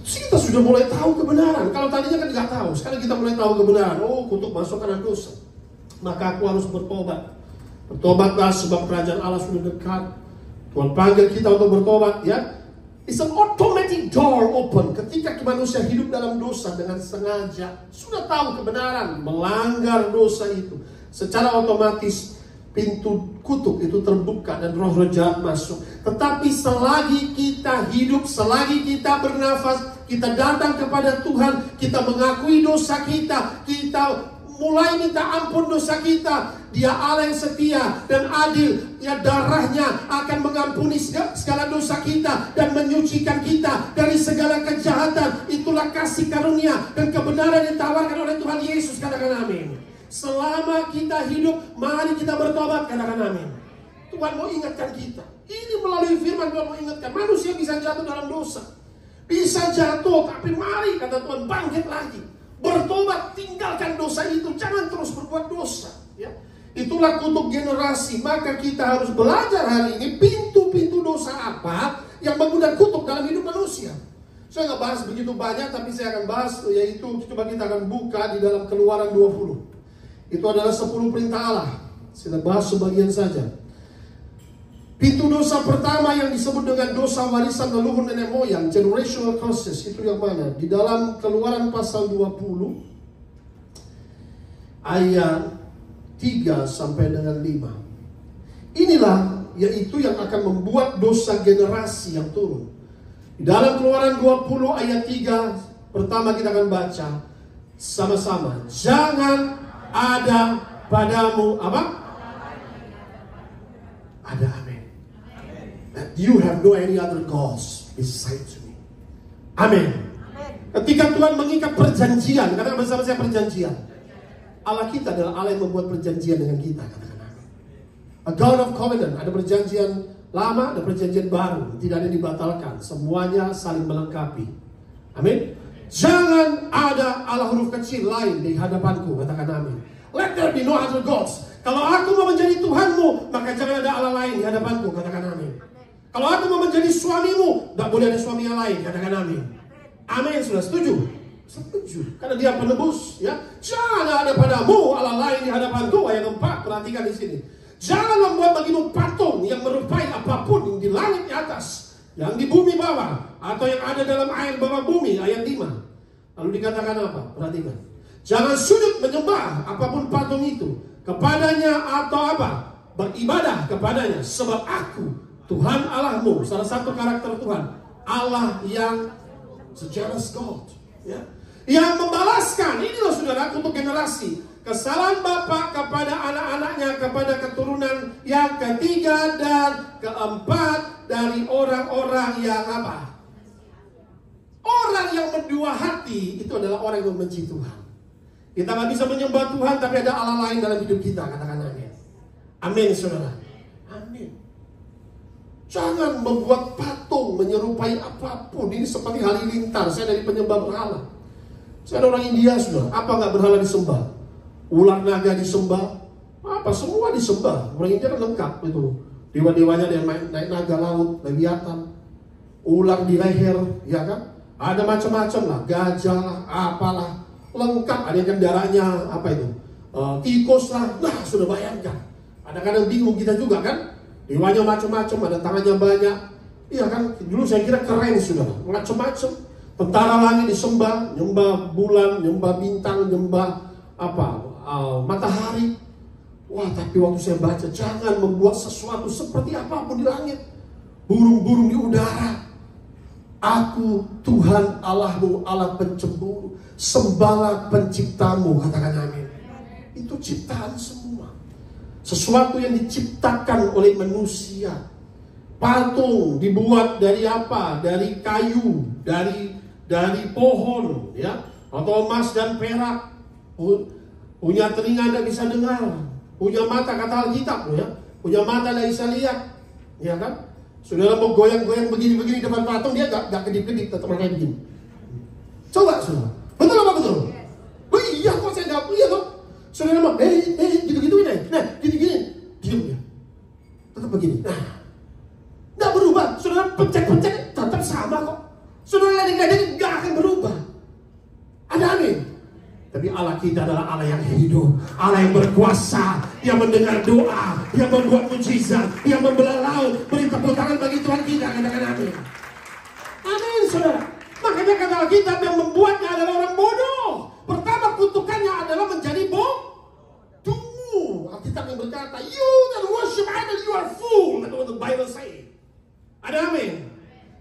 Kita sudah sudah mulai tahu kebenaran. Kalau tadinya kan nggak tahu, sekarang kita mulai tahu kebenaran. Oh, kutuk masuk karena dosa. Maka aku harus bertobat. Bertobatlah sebab kerajaan Allah sudah dekat. Tuhan panggil kita untuk bertobat, ya. It's an automatic door open. Ketika manusia hidup dalam dosa dengan sengaja, sudah tahu kebenaran, melanggar dosa itu, secara otomatis pintu kutuk itu terbuka dan roh-roh jahat masuk. Tetapi selagi kita hidup, selagi kita bernafas, kita datang kepada Tuhan, kita mengakui dosa kita, kita mulai minta ampun dosa kita, Dia Allah yang setia dan adil, ya, darahnya akan mengampuni segala dosa kita dan menyucikan kita dari segala kejahatan. Itulah kasih karunia dan kebenaran yang ditawarkan oleh Tuhan Yesus. Katakan amin. Selama kita hidup, mari kita bertobat. Katakan amin. Tuhan mau ingatkan kita. Ini melalui firman Tuhan mau ingatkan. Manusia bisa jatuh dalam dosa, bisa jatuh, tapi mari, kata Tuhan, bangkit lagi. Bertobat, tinggalkan dosa itu. Jangan terus berbuat dosa, ya. Itulah kutuk generasi. Maka kita harus belajar hari ini pintu-pintu dosa apa yang mengundang kutuk dalam hidup manusia. Saya nggak bahas begitu banyak, tapi saya akan bahas, yaitu coba kita akan buka di dalam Keluaran 20. Itu adalah 10 perintah Allah. Kita bahas sebagian saja. Pintu dosa pertama yang disebut dengan dosa warisan leluhur nenek moyang, generational curses, itu yang mana? Di dalam Keluaran pasal 20 ayat 3 sampai dengan 5. Inilah yaitu yang akan membuat dosa generasi yang turun. Di dalam Keluaran 20 ayat 3 pertama kita akan baca sama-sama. Jangan ada padamu apa? Ada, amin. That you have no any other gods besides me. Amin. Ketika Tuhan mengikat perjanjian, katakan bersama saya perjanjian. Allah kita adalah Allah yang membuat perjanjian dengan kita. Katakan amin. A God of covenant. Ada perjanjian lama, ada perjanjian baru. Tidak ada yang dibatalkan. Semuanya saling melengkapi. Amin. Jangan ada Allah huruf kecil lain di hadapanku. Katakan amin. Let there be no other gods. Kalau aku mau menjadi Tuhanmu, maka jangan ada Allah lain di hadapanku. Katakan amin. Kalau aku mau menjadi suamimu, tidak boleh ada suami yang lain. Katakan amin. Amin, sudah setuju? Setuju. Karena Dia penebus, ya. Jangan ada padamu Allah lain di hadapanku. Ayat 4, perhatikan di sini. Jangan membuat bagimu patung yang merupai apapun yang di langit di atas, yang di bumi bawah, atau yang ada dalam air bawah bumi. Ayat 5. Lalu dikatakan apa? Perhatikan. Jangan sujud menyembah apapun patung itu, kepadanya atau apa? Beribadah kepadanya. Sebab aku Tuhan Allahmu, salah satu karakter Tuhan, Allah yang jealous God, ya, yang membalaskan. Inilah saudara untuk generasi kesalahan bapak kepada anak-anaknya, kepada keturunan yang ketiga dan keempat dari orang-orang yang apa? Orang yang berdua hati itu adalah orang yang membenci Tuhan. Kita nggak bisa menyembah Tuhan tapi ada Allah lain dalam hidup kita. Katakan amin. Amin, saudara. Amin. Jangan membuat patung menyerupai apapun. Ini seperti halilintar. Saya dari penyembah berhala. Saya ada orang India, saudara. Apa nggak berhala disembah? Ular naga disembah. Apa semua disembah. Orang India kan lengkap itu. Dewa-dewanya ada yang naik naga laut, leviathan, ular di leher, ya kan? Ada macam-macam lah, gajah lah, apalah, lengkap. Ada yang kendaraannya apa itu? Tikus lah. Nah, sudah bayangkan. Kadang-kadang bingung kita juga kan? Dewanya macam-macam, ada tangannya banyak. Iya kan? Dulu saya kira keren sudah, macam-macam. Tentara langit disembah, nyembah bulan, nyembah bintang, nyembah apa? Matahari. Wah, tapi waktu saya baca, jangan membuat sesuatu seperti apapun di langit, burung-burung di udara. Aku Tuhan Allahmu, Allah pencemburu, sembahlah penciptamu. Katakan amin. Itu ciptaan semua. Sesuatu yang diciptakan oleh manusia. Patung dibuat dari apa? Dari kayu, dari pohon, ya, atau emas dan perak. Punya telinga tidak bisa dengar, punya mata kata Alkitab, ya, punya mata tidak bisa lihat, ya kan? Saudara mau goyang-goyang begini-begini depan patung, dia gak kedip-kedip, tetap kayak begini. Coba saudara, betul apa betul? Oh iya kok saya gak punya kok. Saudara mau, gitu-gitu ini, nah gini-gini, diam ya, tetap begini. Nah, gak berubah. Saudara pencet-pencet tetap sama kok. Saudara ledek-ledek gak akan berubah. Tapi Allah kita adalah Allah yang hidup, Allah yang berkuasa, yang mendengar doa, yang membuat mujizat, yang membelah laut. Beri tepuk tangan bagi Tuhan kita, katakan amin. Amin, saudara. Makanya kata Alkitab, yang membuatnya adalah orang bodoh. Pertama kutukannya adalah menjadi bodoh. Alkitab yang berkata, you that worship idol, you are fool. That's what the Bible say. Ada amin.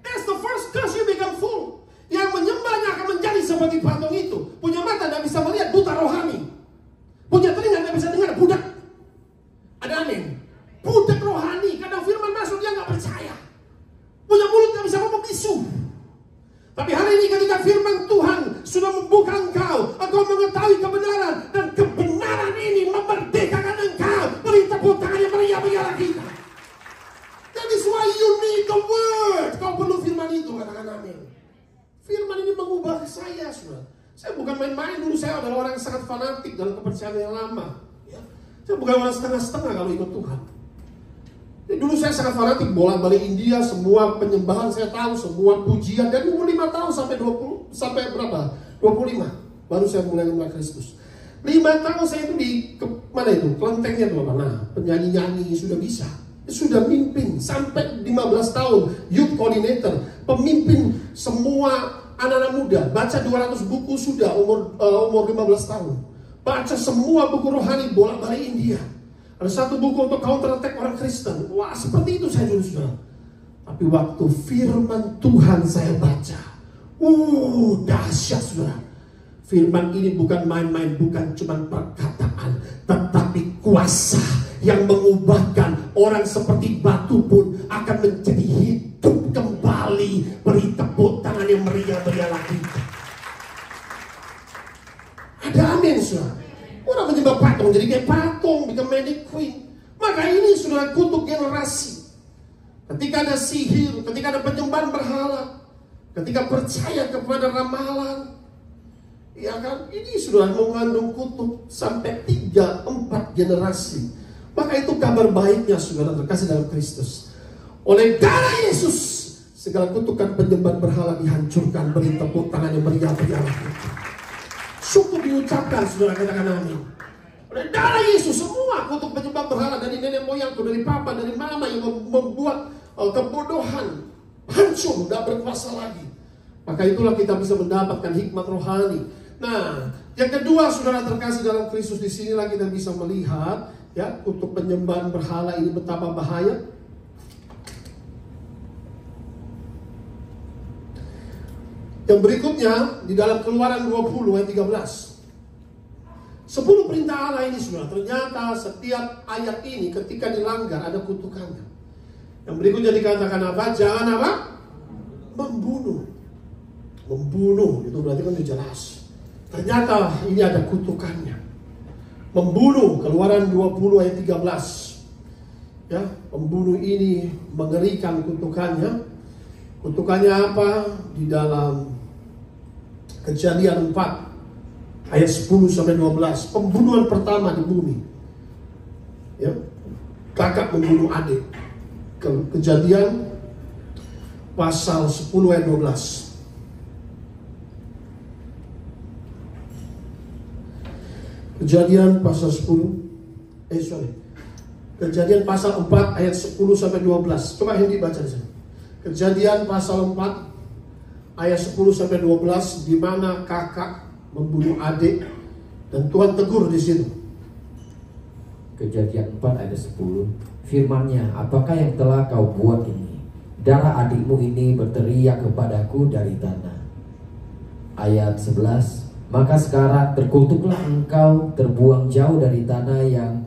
That's the first curse, you become fool. Yang menyembahnya akan menjadi seperti patung itu. Punya mata tidak bisa melihat, buta rohani. Punya telinga tidak bisa dengar, budak. Ada amin. Budak rohani, kadang firman masuk dia nggak percaya. Punya mulut tidak bisa ngomong bisu. Tapi hari ini ketika firman Tuhan sudah membuka engkau mengetahui kebenaran, dan kebenaran ini memerdekakan engkau. Beri tepuk tangan yang meriah bagi Allah kita. That is why you need the word. Kau perlu firman itu, katakan amin. Firman ini mengubah saya, saudara. Saya bukan main-main. Dulu saya adalah orang yang sangat fanatik dalam kepercayaan yang lama. Ya. Saya bukan orang setengah-setengah kalau ikut Tuhan. Jadi dulu saya sangat fanatik, bolak-balik India, semua penyembahan saya tahu, semua pujian. Dari umur 5 tahun sampai berapa? 25. Baru saya mulai mengenal Kristus. 5 tahun saya itu di mana itu? Kelentengnya tuh apa? Nah, penyanyi-nyanyi sudah bisa. Sudah mimpin sampai 15 tahun, youth coordinator, pemimpin semua anak-anak muda, baca 200 buku sudah umur 15 tahun. Baca semua buku rohani bolak-balik India. Ada satu buku untuk counter attack orang Kristen. Wah, seperti itu saya dulu, saudara. Tapi waktu firman Tuhan saya baca, dahsyat, saudara. Firman ini bukan main-main, bukan cuma perkataan, tetapi kuasa yang mengubahkan orang seperti batu pun akan menjadi hidup kembali. Beri tepuk tangan yang meriah bagi Allah kita. Ada amin, saudara. Orang menyembah patung jadi kayak patung, become manic queen. Maka ini sudah kutuk generasi. Ketika ada sihir, ketika ada penyembahan berhala, ketika percaya kepada ramalan, ya kan, ini sudah mengandung kutuk sampai 3-4 generasi. Maka itu kabar baiknya, saudara terkasih dalam Kristus. Oleh darah Yesus, segala kutukan penyembahan berhala dihancurkan. Beri tepuk tangan yang meriah bagi Allah. Cukup diucapkan, saudara, katakan amin. Oleh darah Yesus, semua kutuk penyembah berhala dari nenek moyangku, dari papa, dari mama yang membuat kebodohan hancur, tidak berkuasa lagi. Maka itulah kita bisa mendapatkan hikmat rohani. Nah, yang kedua, saudara terkasih dalam Kristus, disinilah kita bisa melihat ya, kutuk penyembahan berhala ini betapa bahaya. Yang berikutnya di dalam Keluaran 20 ayat 13. 10 perintah Allah ini, saudara, ternyata setiap ayat ini ketika dilanggar ada kutukannya. Yang berikutnya dikatakan apa? Jangan apa? Membunuh. Membunuh itu berarti kan jelas. Ternyata ini ada kutukannya. Membunuh, Keluaran 20 ayat 13. Ya, pembunuh ini mengerikan kutukannya. Kutukannya apa? Di dalam Kejadian 4 ayat 10 sampai 12. Pembunuhan pertama di bumi. Ya. Kakak membunuh adik. Kejadian pasal 10 ayat 12. Kejadian pasal 10 Kejadian pasal 4 ayat 10 sampai 12. Coba Hendy baca di sini. Kejadian pasal 4 ayat 10 sampai 12, di mana kakak membunuh adik dan Tuhan tegur di situ. Kejadian 4 ayat 10. Firman-Nya, apakah yang telah kau buat ini? Darah adikmu ini berteriak kepadaku dari tanah. Ayat 11. Maka sekarang terkutuklah engkau, terbuang jauh dari tanah yang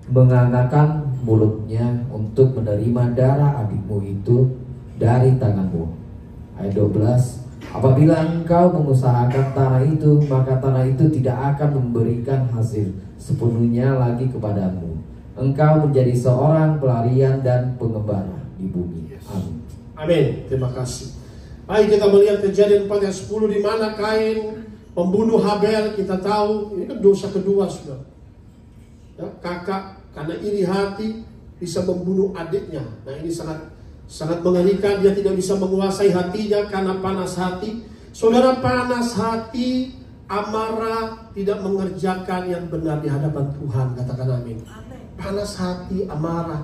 mengangkat mulutnya untuk menerima darah adikmu itu dari tanganmu. Ayat 12. Apabila engkau mengusahakan tanah itu, maka tanah itu tidak akan memberikan hasil sepenuhnya lagi kepadamu. Engkau menjadi seorang pelarian dan pengembara di bumi. Amin. Amin. Terima kasih. Baik, kita melihat Kejadian 4 ayat 10, di mana Kain membunuh Habel. Kita tahu ini kan dosa kedua, sudah. Ya, kakak karena iri hati bisa membunuh adiknya. Nah, ini sangat mengerikan. Dia tidak bisa menguasai hatinya karena panas hati. Saudara, panas hati Amarah tidak mengerjakan yang benar di hadapan Tuhan. Katakan amin. Panas hati, amarah,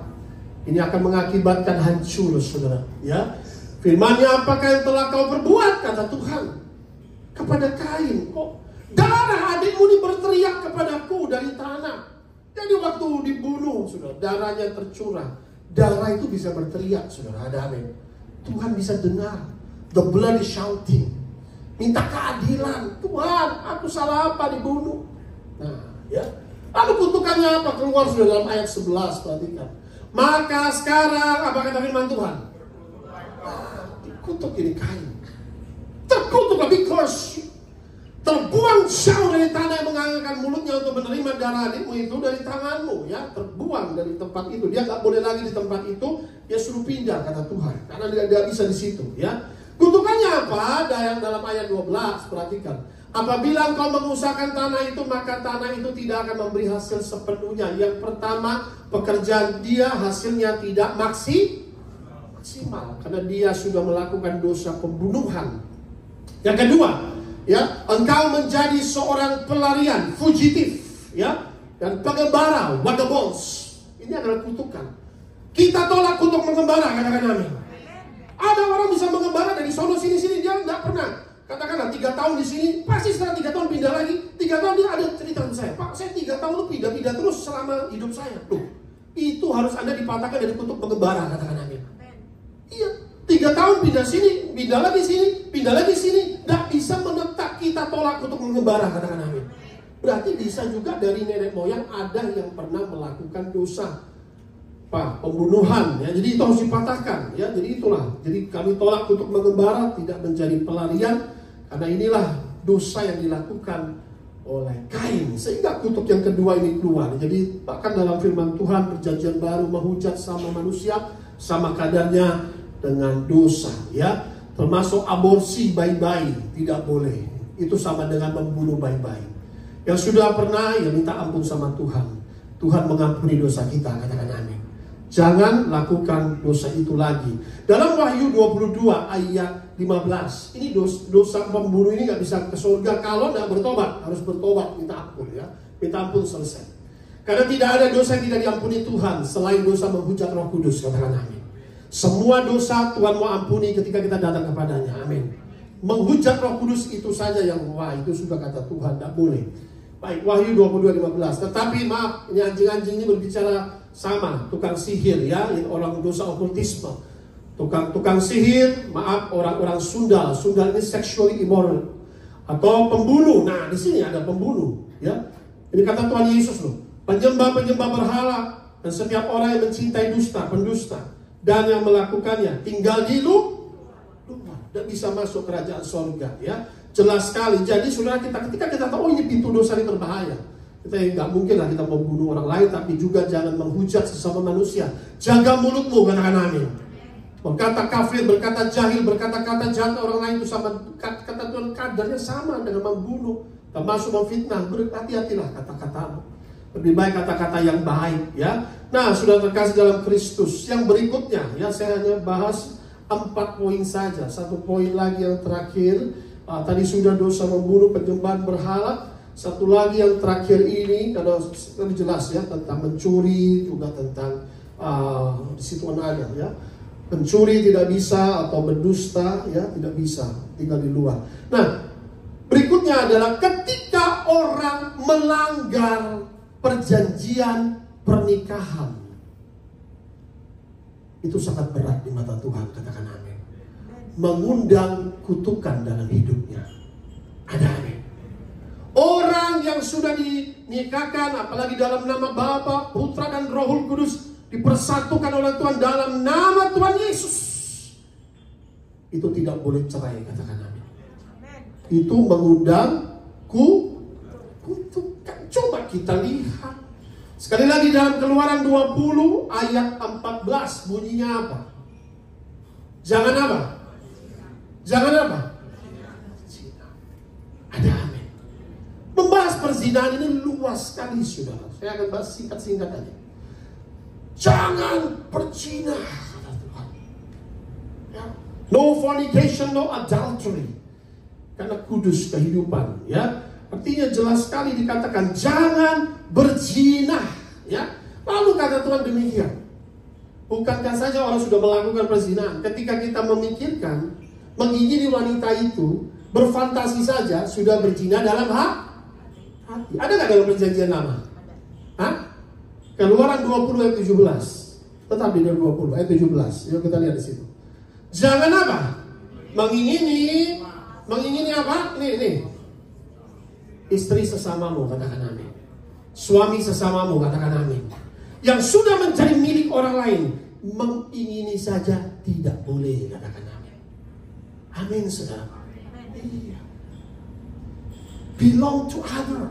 ini akan mengakibatkan hancur, saudara. Ya, firman-Nya, apakah yang telah kau perbuat, kata Tuhan kepada Kain. Kok darah adikmu ini berteriak kepadaku dari tanah. Jadi waktu dibunuh, saudara, darahnya tercurah. Darah itu bisa berteriak, saudara. Ada amin. Tuhan bisa dengar. The blood is shouting. Minta keadilan. Tuhan, aku salah apa dibunuh? Nah, ya. Lalu kutukannya apa? Keluar sudah dalam ayat 11, perhatikan. Maka sekarang, apa kata firman Tuhan? Dikutuk ini Kain. Terkutuk, lebih curse. Terbuang jauh dari tanah yang mengangkat mulutnya untuk menerima darah adikmu itu dari tanganmu. Ya, terbuang dari tempat itu. Dia gak boleh lagi di tempat itu. Dia suruh pindah, kata Tuhan. Karena dia gak bisa di situ. Ya. Kutukannya apa? Yang dalam ayat 12, perhatikan. Apabila engkau mengusahakan tanah itu, maka tanah itu tidak akan memberi hasil sepenuhnya. Yang pertama, pekerjaan dia hasilnya tidak maksimal. Karena dia sudah melakukan dosa pembunuhan. Yang kedua, ya, engkau menjadi seorang pelarian, fugitif, ya, dan pengembara, vagabonds. Ini adalah kutukan. Kita tolak kutuk mengembara, katakan amin. Ada orang bisa mengembara dari sono sini-sini, dia nggak pernah. Katakanlah 3 tahun di sini, pasti setelah 3 tahun pindah lagi. 3 tahun dia ada cerita sama saya, Pak, saya 3 tahun itu pindah-pindah terus selama hidup saya. Loh, itu harus Anda dipatahkan dari kutuk pengembara, katakan amin. Iya, 3 tahun pindah sini, pindah lagi sini, pindah lagi sini, nggak bisa menetap. Kita tolak kutuk mengembara, katakan amin. Berarti bisa juga dari nenek moyang ada yang pernah melakukan dosa, pembunuhan, ya. Jadi itu harus dipatahkan, ya. Jadi itulah. Jadi kami tolak kutuk mengembara, tidak menjadi pelarian, karena inilah dosa yang dilakukan oleh Kain, sehingga kutuk yang kedua ini keluar. Jadi bahkan dalam firman Tuhan perjanjian baru menghujat sama manusia sama kadarnya dengan dosa, ya. Termasuk aborsi bayi-bayi tidak boleh. Itu sama dengan membunuh bayi-bayi. Yang sudah pernah, ya minta ampun sama Tuhan. Tuhan mengampuni dosa kita, katakan amin. Jangan lakukan dosa itu lagi. Dalam Wahyu 22 ayat 15, ini dosa pembunuh ini gak bisa ke surga kalau tidak bertobat. Harus bertobat, minta ampun, ya. Minta ampun, selesai. Karena tidak ada dosa yang tidak diampuni Tuhan selain dosa menghujat Roh Kudus, katakan amin. Semua dosa Tuhan mau ampuni ketika kita datang kepadanya, amin. Menghujat Roh Kudus itu saja yang itu sudah kata Tuhan, tidak boleh. Baik, Wahyu 22:15. Tetapi maaf, ini anjing-anjing ini berbicara sama tukang sihir, ya, orang dosa okultisme, tukang sihir, maaf, orang-orang sundal ini sexually immoral atau pembunuh. Nah, di sini ada pembunuh, ya. Ini kata Tuhan Yesus loh, penyembah berhala dan setiap orang yang mencintai pendusta dan yang melakukannya tinggal di luar, tidak bisa masuk kerajaan sorga, ya. Jelas sekali. Jadi saudara, ketika kita tahu ini pintu dosa ini berbahaya, kita nggak mungkin lah kita membunuh orang lain, tapi juga jangan menghujat sesama manusia. Jaga mulutmu, katakan amin. Berkata kafir, berkata jahil, berkata-kata jahat orang lain itu sama, kata Tuhan kadarnya sama dengan membunuh, termasuk memfitnah. Berhati-hatilah kata-katamu. Lebih baik kata-kata yang baik, ya. Nah, sudah terkasih dalam Kristus. Yang berikutnya, ya, saya hanya bahas 4 poin saja. 1 poin lagi yang terakhir. Tadi sudah dosa membunuh, penyembahan berhala. Satu lagi yang terakhir ini, karena jelas, ya, tentang mencuri, juga tentang di situ ada, ya, pencuri tidak bisa, atau berdusta, ya, tidak bisa, tinggal di luar. Nah, berikutnya adalah ketika orang melanggar perjanjian pernikahan, itu sangat berat di mata Tuhan, katakan amin. Mengundang kutukan dalam hidupnya. Ada amin. Orang yang sudah dinikahkan, apalagi dalam nama Bapa, Putra dan Roh Kudus, dipersatukan oleh Tuhan dalam nama Tuhan Yesus, itu tidak boleh cerai, katakan amin. Itu mengundang kutukan. Coba kita lihat sekali lagi dalam Keluaran 20 ayat 14, bunyinya apa? Jangan apa? Jangan apa? Zina. Ada amin. Membahas perzinahan ini luas sekali, saudara. Saya akan bahas singkat-singkat aja. Jangan berzina, kata Tuhan. Ya. No fornication, no adultery. Karena kudus kehidupan, ya. Artinya jelas sekali dikatakan jangan berzina, ya. Lalu kata Tuhan demikian. Bukankah saja orang sudah melakukan perzinahan, ketika kita memikirkan mengingini wanita itu, berfantasi saja sudah berzina dalam hati. Ada nggak dalam perjanjian lama? Hah? Keluaran 20 ayat 17. Tetap di 20 ayat 17. Yuk kita lihat di situ. Jangan apa? Mengingini apa? Ini. Istri sesamamu, katakan amin. Suami sesamamu, katakan amin. Yang sudah menjadi milik orang lain, mengingini saja tidak boleh, katakan amin. Amin, saudara. Iya. Belong to other.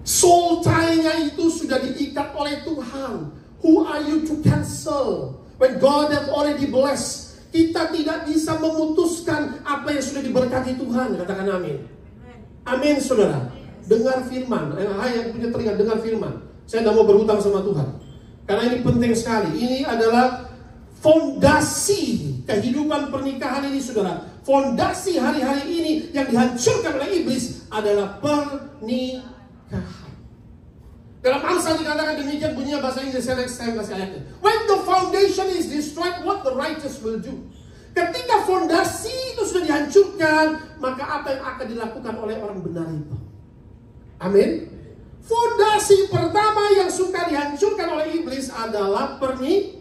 Soul tie-nya itu sudah diikat oleh Tuhan. Who are you to cancel? When God has already blessed, kita tidak bisa memutuskan apa yang sudah diberkati Tuhan, katakan amin. Amin, saudara. Dengar firman. Yang punya telinga dengar firman. Saya tidak mau berhutang sama Tuhan, karena ini penting sekali. Ini adalah fondasi kehidupan pernikahan ini, saudara. Fondasi hari-hari ini yang dihancurkan oleh iblis adalah pernikahan. Dalam Amsal dikatakan demikian, bunyinya bahasa Inggris. Saya kasih ayatnya. When the foundation is destroyed, what the righteous will do. Ketika fondasi itu sudah dihancurkan, maka apa yang akan dilakukan oleh orang benar itu? Amin. Fondasi pertama yang suka dihancurkan oleh iblis adalah pernikahan.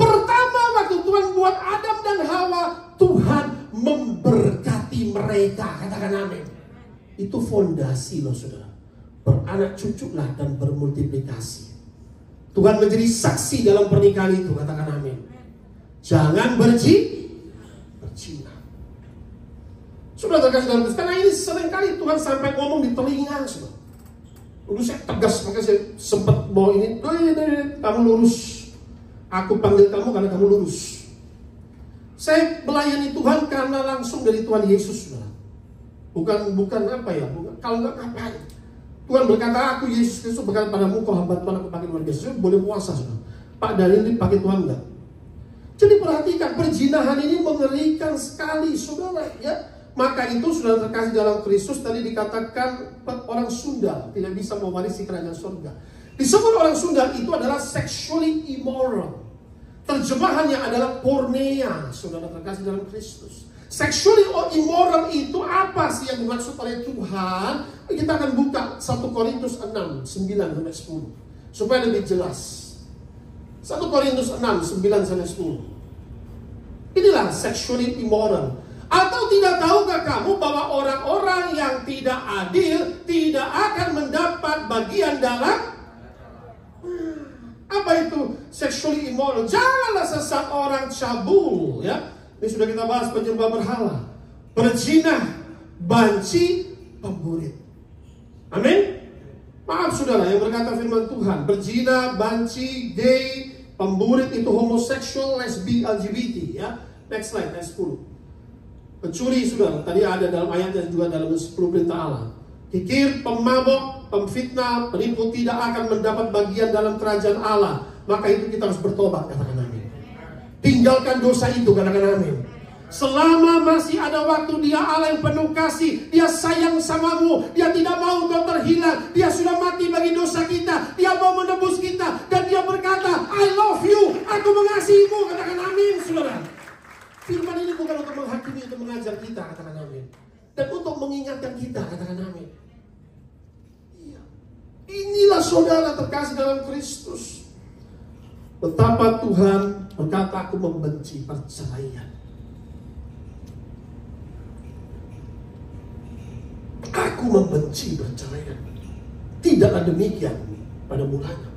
Pertama waktu Tuhan buat Adam dan Hawa, Tuhan memberkati mereka, katakan amin. Itu fondasi loh, saudara. Beranak cuculah dan bermultiplikasi. Tuhan menjadi saksi dalam pernikahan itu, katakan amin. Jangan berzina. Sudah terkasih dalam Kristus. Karena ini seringkali Tuhan sampai ngomong di telinga, saudara. Lalu saya tegas, maka saya sempat bawa ini. Kamu lurus. Aku panggil kamu karena kamu lurus. Saya melayani Tuhan karena langsung dari Tuhan Yesus, saudara. Bukan apa ya? Kalau nggak ngapain? Tuhan berkata, aku Yesus Kristus berkata padamu, kau hamba Tuhan, aku pakai luar biasa. Boleh puasa, saudara. Pak Daniel ini pakai Tuhan enggak? Jadi perhatikan, perzinahan ini mengerikan sekali, saudara, ya. Maka itu sudah terkasih dalam Kristus. Tadi dikatakan orang Sunda tidak bisa mewarisi kerajaan surga. Disebut orang Sunda itu adalah sexually immoral. Terjemahannya adalah porneia, saudara terkasih dalam Kristus. Sexually immoral itu apa sih yang dimaksud oleh Tuhan? Kita akan buka 1 Korintus 6, 9-10 supaya lebih jelas. 1 Korintus 6, 9-10. Inilah sexually immoral. Atau tidak tahukah kamu bahwa orang-orang yang tidak adil tidak akan mendapat bagian dalam apa itu sexually immoral? Janganlah seseorang cabul, ya. Ini sudah kita bahas, penyembah berhala, berzina, banci, pemburit. Amin. Maaf saudara yang berkata firman Tuhan, berzina, banci, gay, pemburit itu homoseksual, lesbi, LGBT, ya. Next slide, ayat 10. Pencuri, saudara, tadi ada dalam ayatnya juga dalam 10 perintah Allah. Kikir, pemabok, pemfitnah, penipu tidak akan mendapat bagian dalam kerajaan Allah. Maka itu kita harus bertobat, katakan amin. Tinggalkan dosa itu, katakan amin. Selama masih ada waktu, Dia Allah yang penuh kasih. Dia sayang samamu. Dia tidak mau kau terhilang. Dia sudah mati bagi dosa kita. Dia mau menebus kita. Dan Dia berkata, I love you. Aku mengasihimu. Katakan amin, saudara. Firman ini bukan untuk menghakimi, untuk mengajar kita, katakan amin. Dan untuk mengingatkan kita, katakan amin. Iya. Inilah saudara terkasih dalam Kristus. Betapa Tuhan berkata, aku membenci perceraian. Aku membenci perceraian. Tidaklah demikian pada mulanya.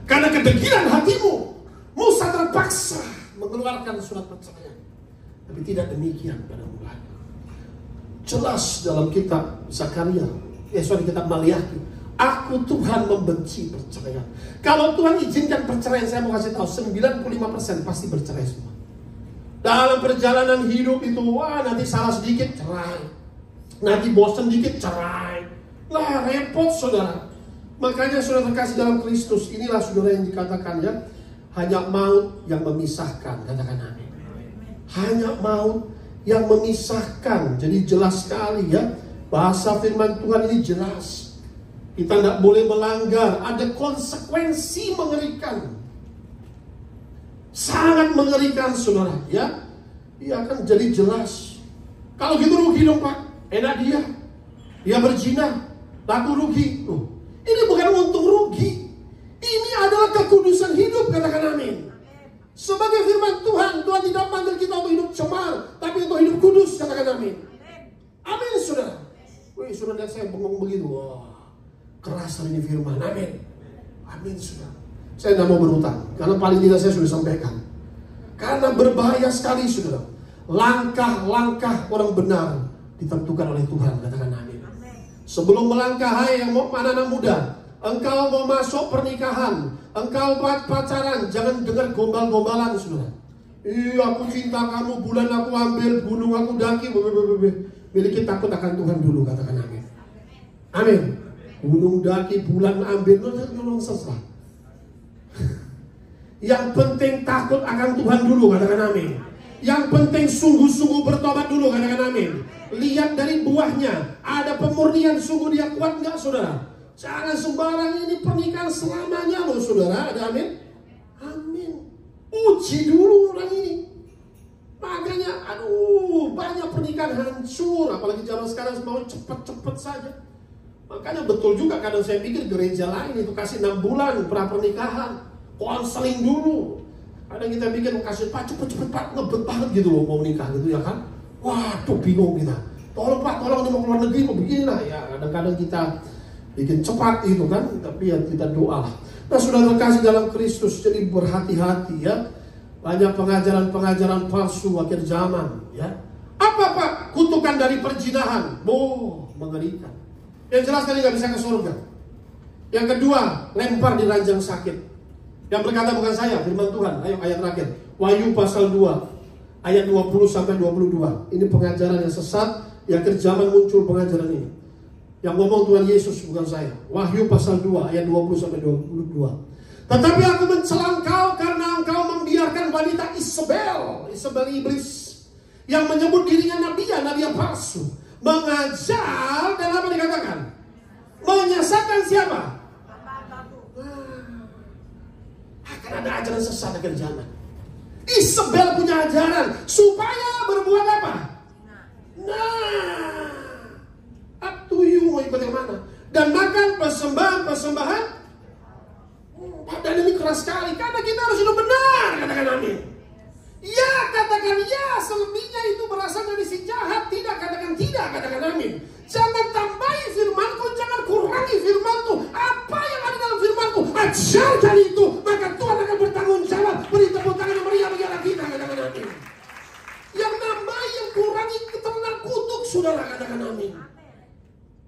Karena kedegilan hatimu, Musa terpaksa mengeluarkan surat perceraian. Tapi tidak demikian pada mulanya. Jelas dalam kitab Zakaria, kitab Maliaki, aku Tuhan membenci perceraian. Kalau Tuhan izinkan perceraian, saya mau kasih tahu 95% pasti bercerai semua. Dalam perjalanan hidup itu, nanti salah sedikit cerai, nanti bosan dikit cerai. Lah repot saudara. Makanya saudara terkasih dalam Kristus, inilah saudara yang dikatakan hanya maut yang memisahkan, katakan amin. Hanya maut yang memisahkan. Jadi jelas sekali ya, bahasa firman Tuhan ini jelas. Kita tidak boleh melanggar, ada konsekuensi mengerikan. Sangat mengerikan saudara ya. Dia akan jadi jelas. Kalau gitu rugi dong Pak, enak dia berzina, laku rugi. Ini bukan untung rugi, ini adalah kekudusan hidup, katakan amin. Sebagai firman Tuhan, Tuhan tidak panggil kita untuk hidup cemar, tapi untuk hidup kudus, katakan amin. Amin saudara. Wih saudara, lihat saya bengong begitu. Wah, keras hari ini firman, amin. Amin saudara. Saya tidak mau berhutang, karena paling tidak saya sudah sampaikan. Karena berbahaya sekali saudara. Langkah-langkah orang benar ditentukan oleh Tuhan, katakan amin. Sebelum melangkah, hai yang mau anak-anak muda, engkau mau masuk pernikahan, engkau buat pacaran, jangan dengar gombal-gombalan saudara. Aku cinta kamu, bulan aku ambil, gunung aku daki. Miliki takut akan Tuhan dulu, katakan amin. Amin. Gunung daki, bulan ambil, nolong sesat. Yang penting takut akan Tuhan dulu, katakan amin. Yang penting sungguh-sungguh bertobat dulu, katakan amin. Lihat dari buahnya, ada pemurnian, sungguh dia kuat nggak saudara? Jangan sembarang ini pernikahan selamanya loh saudara, ada amin? Amin. Uji dulu orang ini. Makanya banyak pernikahan hancur, apalagi zaman sekarang mau cepet-cepet saja. Makanya betul juga kadang saya pikir gereja lain itu kasih 6 bulan pra pernikahan, konseling dulu. Kadang kita pikir kasih Pak cepet-cepet Pak, ngebet banget gitu loh mau nikah gitu ya kan. Waduh bingung kita. Tolong Pak, tolong ini mau keluar negeri mau begini lah ya. Kadang-kadang kita bikin cepat itu kan, tapi ya kita doa lah. Nah sudah terkasih dalam Kristus, jadi berhati-hati ya. Banyak pengajaran-pengajaran palsu akhir zaman ya. Apa Pak? Kutukan dari perzinahan. Mengerikan. Yang jelas kali nggak bisa ke surga. Yang kedua, lempar di ranjang sakit. Yang berkata bukan saya, firman Tuhan. Ayo ayat terakhir. Wahyu pasal 2 ayat 20 sampai 22. Ini pengajaran yang sesat. Yang akhir zaman muncul pengajaran ini. Yang ngomong Tuhan Yesus bukan saya. Wahyu pasal 2 ayat 20 sampai 22. Tetapi aku mencela engkau karena engkau membiarkan wanita Isabel iblis, yang menyebut dirinya nabi yang palsu, mengajar dan apa dikatakan? Menyesatkan siapa? Akan ada ajaran sesat akhir zaman. Isabel punya ajaran supaya berbuat apa? Up to you mau ikut yang mana? Dan makan persembahan. Dan ini keras sekali karena kita harus hidup benar, katakan amin. Ya, katakan ya, selebihnya itu berasal dari si jahat. Tidak, katakan tidak, katakan amin. Jangan tambahi firmanku, jangan kurangi firmanku. Apa yang ada dalam firmanku, ajarkan itu, maka Tuhan akan bertanggung jawab. Beri tepuk tangan yang meriah bagi anak kita, katakan amin. Yang nambahi, yang kurangi, keterangan kutuk, saudara, katakan amin.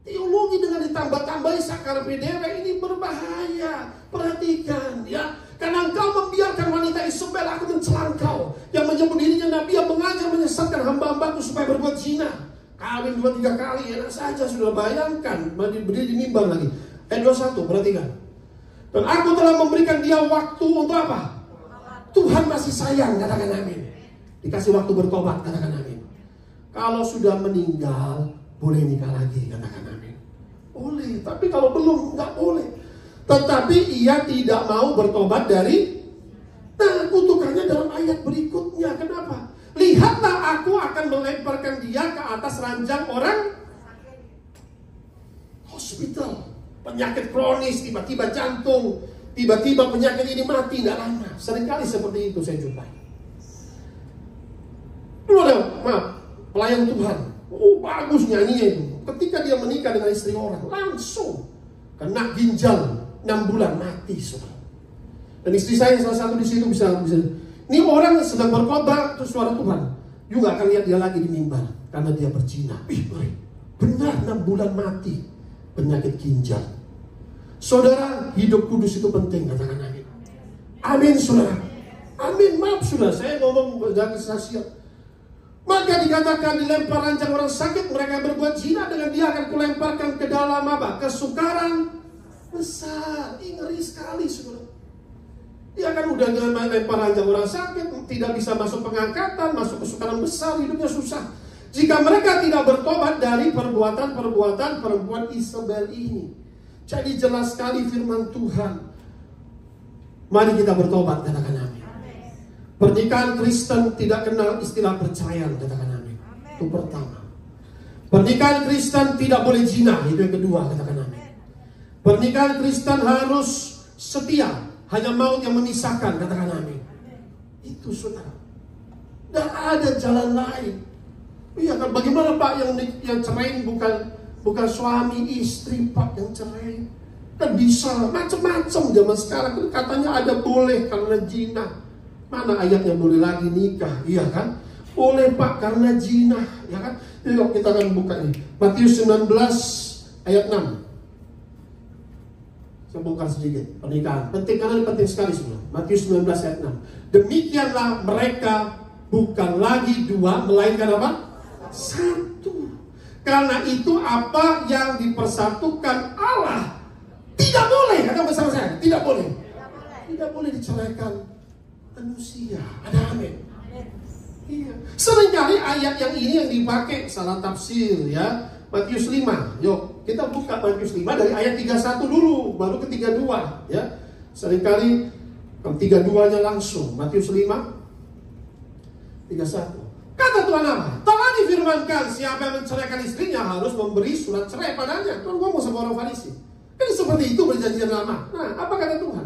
Teologi dengan ditambah-tambahi sakar PDW ini berbahaya. Perhatikan ya. Karena engkau membiarkan wanita Isabel, aku mencela engkau, yang menyebut dirinya nabi, yang mengajar menyesatkan hamba-hambaku supaya berbuat zina. Kawin 2-3 kali, enak saja sudah. Bayangkan berdiri di mimbar lagi. Ayat 21, perhatikan. Dan aku telah memberikan dia waktu untuk apa? Tuhan masih sayang, katakan amin. Dikasih waktu bertobat, katakan amin. Kalau sudah meninggal, boleh nikah lagi, katakan amin. Boleh, tapi kalau belum, nggak boleh. Tetapi ia tidak mau bertobat dari. Nah, kutukannya dalam ayat berikutnya. Kenapa? Lihatlah, aku akan melemparkan dia ke atas ranjang orang hospital, penyakit kronis, tiba-tiba jantung, tiba-tiba penyakit ini mati tidak lama. Seringkali seperti itu saya jumpai. Dulu ada, pelayan Tuhan. Bagus nyanyinya itu. Ketika dia menikah dengan istri orang, langsung kena ginjal, 6 bulan mati, saudara. Dan istri saya salah satu di situ bisa. Ini orang sedang berkhotbah terus suara Tuhan. Juga akan lihat dia lagi di mimbar karena dia berzina. Benar 6 bulan mati, penyakit ginjal. Saudara, hidup kudus itu penting, katakan amin. Amin, saudara. Amin. Maaf, saudara, saya ngomong dari saksian. Maka dikatakan dilempar ranjang orang sakit, mereka berbuat zina, dengan dia akan kulemparkan ke dalam apa? Kesukaran besar. Ngeri sekali, saudara. Ya kan udah dengan lempar ranjang orang sakit, tidak bisa masuk pengangkatan, masuk kesukaran besar, hidupnya susah. Jika mereka tidak bertobat dari perbuatan-perbuatan perempuan Isabel ini. Jadi jelas sekali firman Tuhan. Mari kita bertobat, katakan amin. Pernikahan Kristen tidak kenal istilah perceraian, katakan amin. Itu pertama. Pernikahan Kristen tidak boleh zina, itu yang kedua, katakan amin. Pernikahan Kristen harus setia, hanya maut yang memisahkan, katakan amin. Itu saudara. Tidak ada jalan lain. Iya kan, bagaimana Pak yang cerai bukan suami istri Pak yang cerai? Kan bisa macam-macam zaman sekarang. Katanya ada boleh karena zina. Mana ayatnya boleh lagi nikah? Iya kan? Boleh Pak karena zina, ya kan? Jadi kita akan buka ini Matius 19 ayat 6. Saya buka sedikit pernikahan. Penting karena ini penting sekali semua. Matius 19 ayat 6. Demikianlah mereka bukan lagi dua, melainkan apa? Satu. Karena itu apa yang dipersatukan Allah tidak boleh. Kata bersama saya, tidak boleh. Tidak boleh diceraikan manusia. Ada amin. Iya. Seringkali ayat yang ini yang dipakai salah tafsir ya. Matius 5. Yuk, kita buka Matius 5 dari ayat 31 dulu, baru ke 32 ya. Seringkali 32-nya langsung. Matius 5 31. Kata Tuhan apa? Telah difirmankan siapa yang menceraikan istrinya harus memberi surat cerai padanya. Tuhan ngomong sama orang Farisi. Kan seperti itu perjanjian lama. Nah, apa kata Tuhan?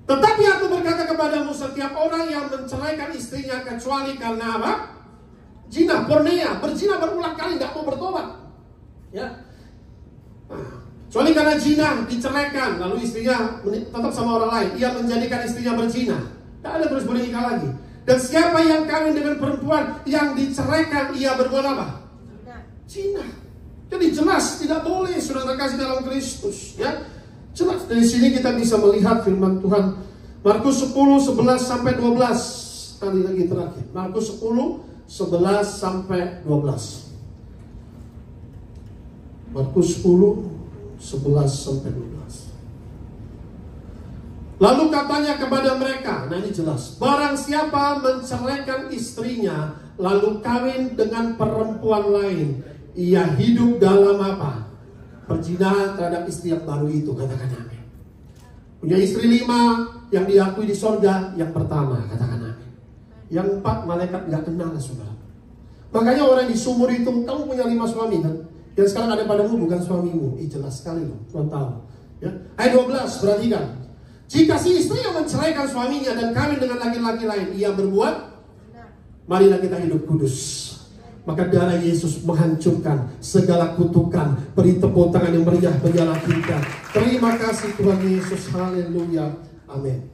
Tetapi aku berkata kepadamu, setiap orang yang menceraikan istrinya kecuali karena apa? Zina, porneia, berzina berulang kali, tidak mau bertobat. Ya. Nah, kecuali karena zina diceraikan, lalu istrinya tetap sama orang lain, ia menjadikan istrinya berzina. Tidak ada terus bernikah lagi. Dan siapa yang kawin dengan perempuan yang diceraikan, ia berbuat apa? Zina. Jadi jelas tidak boleh, saudara kasih dalam Kristus. Ya, jelas dari sini kita bisa melihat firman Tuhan. Markus 10, 11 sampai 12 kali lagi terakhir. Markus 10, 11 sampai 12. Markus 10, 11 sampai 12. Lalu katanya kepada mereka, nah ini jelas, barang siapa menceraikan istrinya lalu kawin dengan perempuan lain, ia hidup dalam apa? Perzinahan terhadap istri yang baru itu, katakan amin. Punya istri 5 yang diakui di sorga, yang pertama, katakan amin. Yang 4 malaikat nggak kenal, saudara. Makanya orang di sumur itu, kamu punya 5 suami kan? Yang sekarang ada padamu bukan suamimu. Jelas sekali loh, Tuhan tahu. Ya. Ayat 12, perhatikan. Jika si istri yang menceraikan suaminya dan kawin dengan laki-laki lain, ia berbuat, marilah kita hidup kudus. Maka darah Yesus menghancurkan segala kutukan. Beri tepuk tangan yang meriah bagi Allah kita. Terima kasih Tuhan Yesus. Haleluya. Amin.